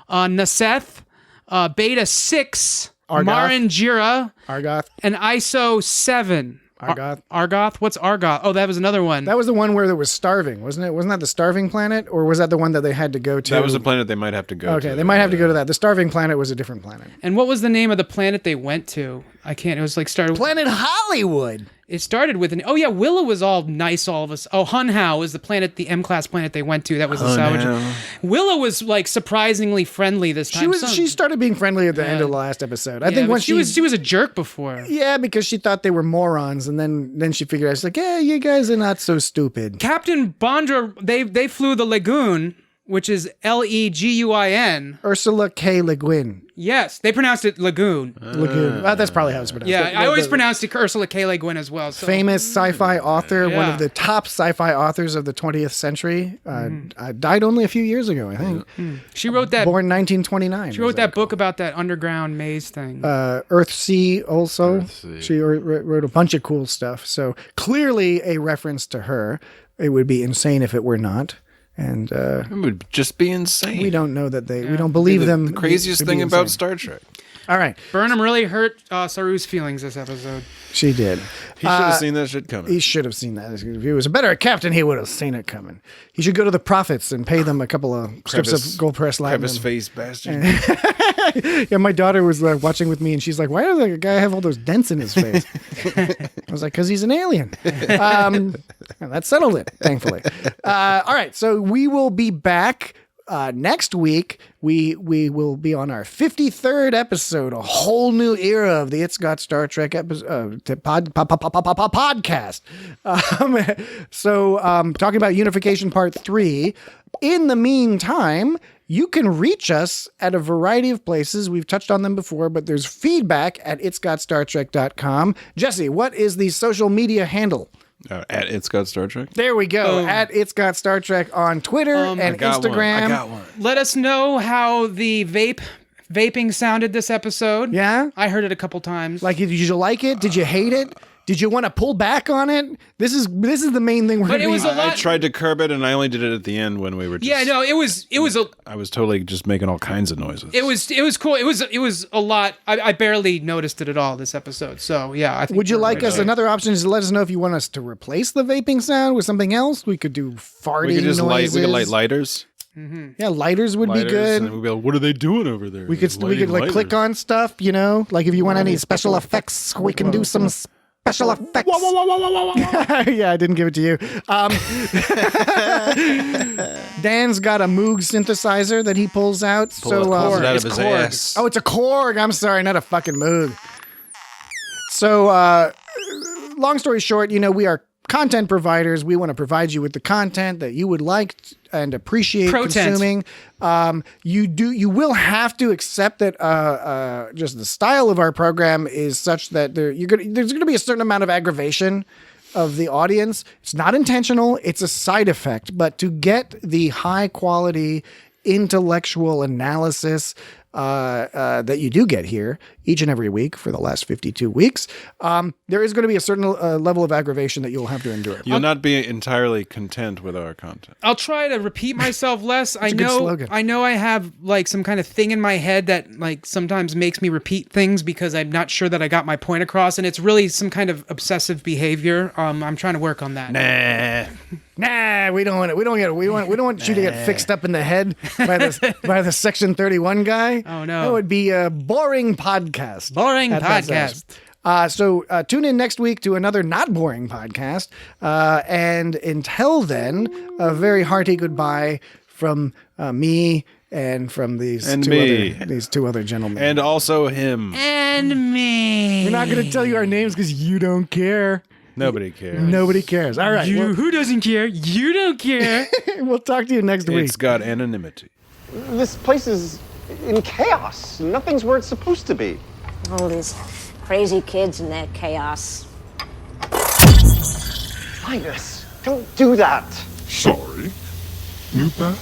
Naseth, Beta 6, Argoth. Marangira, Argoth. and ISO 7. Argoth. Argoth? What's Argoth? Oh, that was another one. That was the one where there was starving, wasn't it? Wasn't that the starving planet, or was that the one that they had to go to? That was a planet they might have to go to. Okay, they might have to go to that. The starving planet was a different planet. And what was the name of the planet they went to? I can't. It was like started. Planet Hollywood. It started with an. Oh yeah, Willow was all nice. All of us. Oh, Hunhao was the planet, the M-class planet they went to. That was the salvage. Willow was like surprisingly friendly this time. She started being friendly at the end of the last episode. I think once she was a jerk before. Yeah, because she thought they were morons, and then she figured out, she's like, yeah, you guys are not so stupid. Captain Bondra, they flew the Lagoon, which is Leguin. Ursula K. Le Guin. Yes, they pronounced it Lagoon. Lagoon. That's probably how it's pronounced. Yeah, The- I always the pronounced it Ursula K. Le Guin as well. So. famous sci-fi author, one Yeah. of the top sci-fi authors of the 20th century. Died only a few years ago, I think. She wrote that. Born 1929. She wrote that book about that underground maze thing. Earthsea also. Earthsea. She wrote a bunch of cool stuff. So clearly a reference to her. It would be insane if it were not. And It would just be insane. we don't know that we don't believe them. The craziest to be thing about insane. Star Trek. All right. Burnham really hurt Saru's feelings this episode. She did. He should have seen that shit coming. He should have seen that. If he was a better captain, he would have seen it coming. He should go to the prophets and pay them a couple of strips of gold press latinum. Crevice face bastard. Yeah, my daughter was watching with me, and she's like, "Why does the guy have all those dents in his face?" I was like, "Because he's an alien." And that settled it, thankfully. All right, so we will be back next week. We will be on our 53rd episode, a whole new era of the It's Got Star Trek podcast. Talking about Unification Part 3. In the meantime, you can reach us at a variety of places. We've touched on them before, but there's feedback at itsgotstartrek.com. Jesse, what is the social media handle? At It's Got Star Trek. There we go. Boom. At It's Got Star Trek on Twitter and I got Instagram. One. I got one. Let us know how the vaping sounded this episode. Yeah? I heard it a couple times. Like, did you like it? Did you hate it? Did you want to pull back on it? This is the main thing we're But it gonna was be- a lot- I tried to curb it, and I only did it at the end when we were. Just, yeah, no, it was I was totally just making all kinds of noises. it was cool. It was a lot. I barely noticed it at all this episode. So yeah, I think Would you we're like right us? on. Another option is to let us know if you want us to replace the vaping sound with something else. We could do farting we could just noises. we could light lighters. Yeah, lighters would be good. And we'd be like, what are they doing over there? We could like click on stuff, you know, like if you want any special effects, we can do some special effects. Yeah, I didn't give it to you. Dan's got a Moog synthesizer that he pulls out. Pulls it out of his ass. Oh, it's a Korg. I'm sorry, not a fucking Moog. So, long story short, you know, we are content providers. We want to provide you with the content that you would like and appreciate Pro-tent. consuming. You will have to accept that just the style of our program is such that there's going to be a certain amount of aggravation of the audience. It's not intentional. It's a side effect. But to get the high quality intellectual analysis that you do get here each and every week for the last 52 weeks, there is going to be a certain level of aggravation that you'll have to endure. You'll not be entirely content with our content. I'll try to repeat myself less. I a good know slogan. I know I have like some kind of thing in my head that like sometimes makes me repeat things because I'm not sure that I got my point across, and it's really some kind of obsessive behavior. I'm trying to work on that. Nah, we don't want it. We don't want you to get fixed up in the head by the Section 31 guy. Oh, no. That would be a boring podcast. Boring at best. podcast. So tune in next week to another not boring podcast. And until then, a very hearty goodbye from me and from these two other gentlemen. And also him. And me. we're not going to tell you our names because you don't care. Nobody cares. Nobody cares. All right. Who doesn't care? You don't care. We'll talk to you next week. It's got anonymity. This place is in chaos. Nothing's where it's supposed to be. All these crazy kids and their chaos. Linus, don't do that. Sorry. You bad.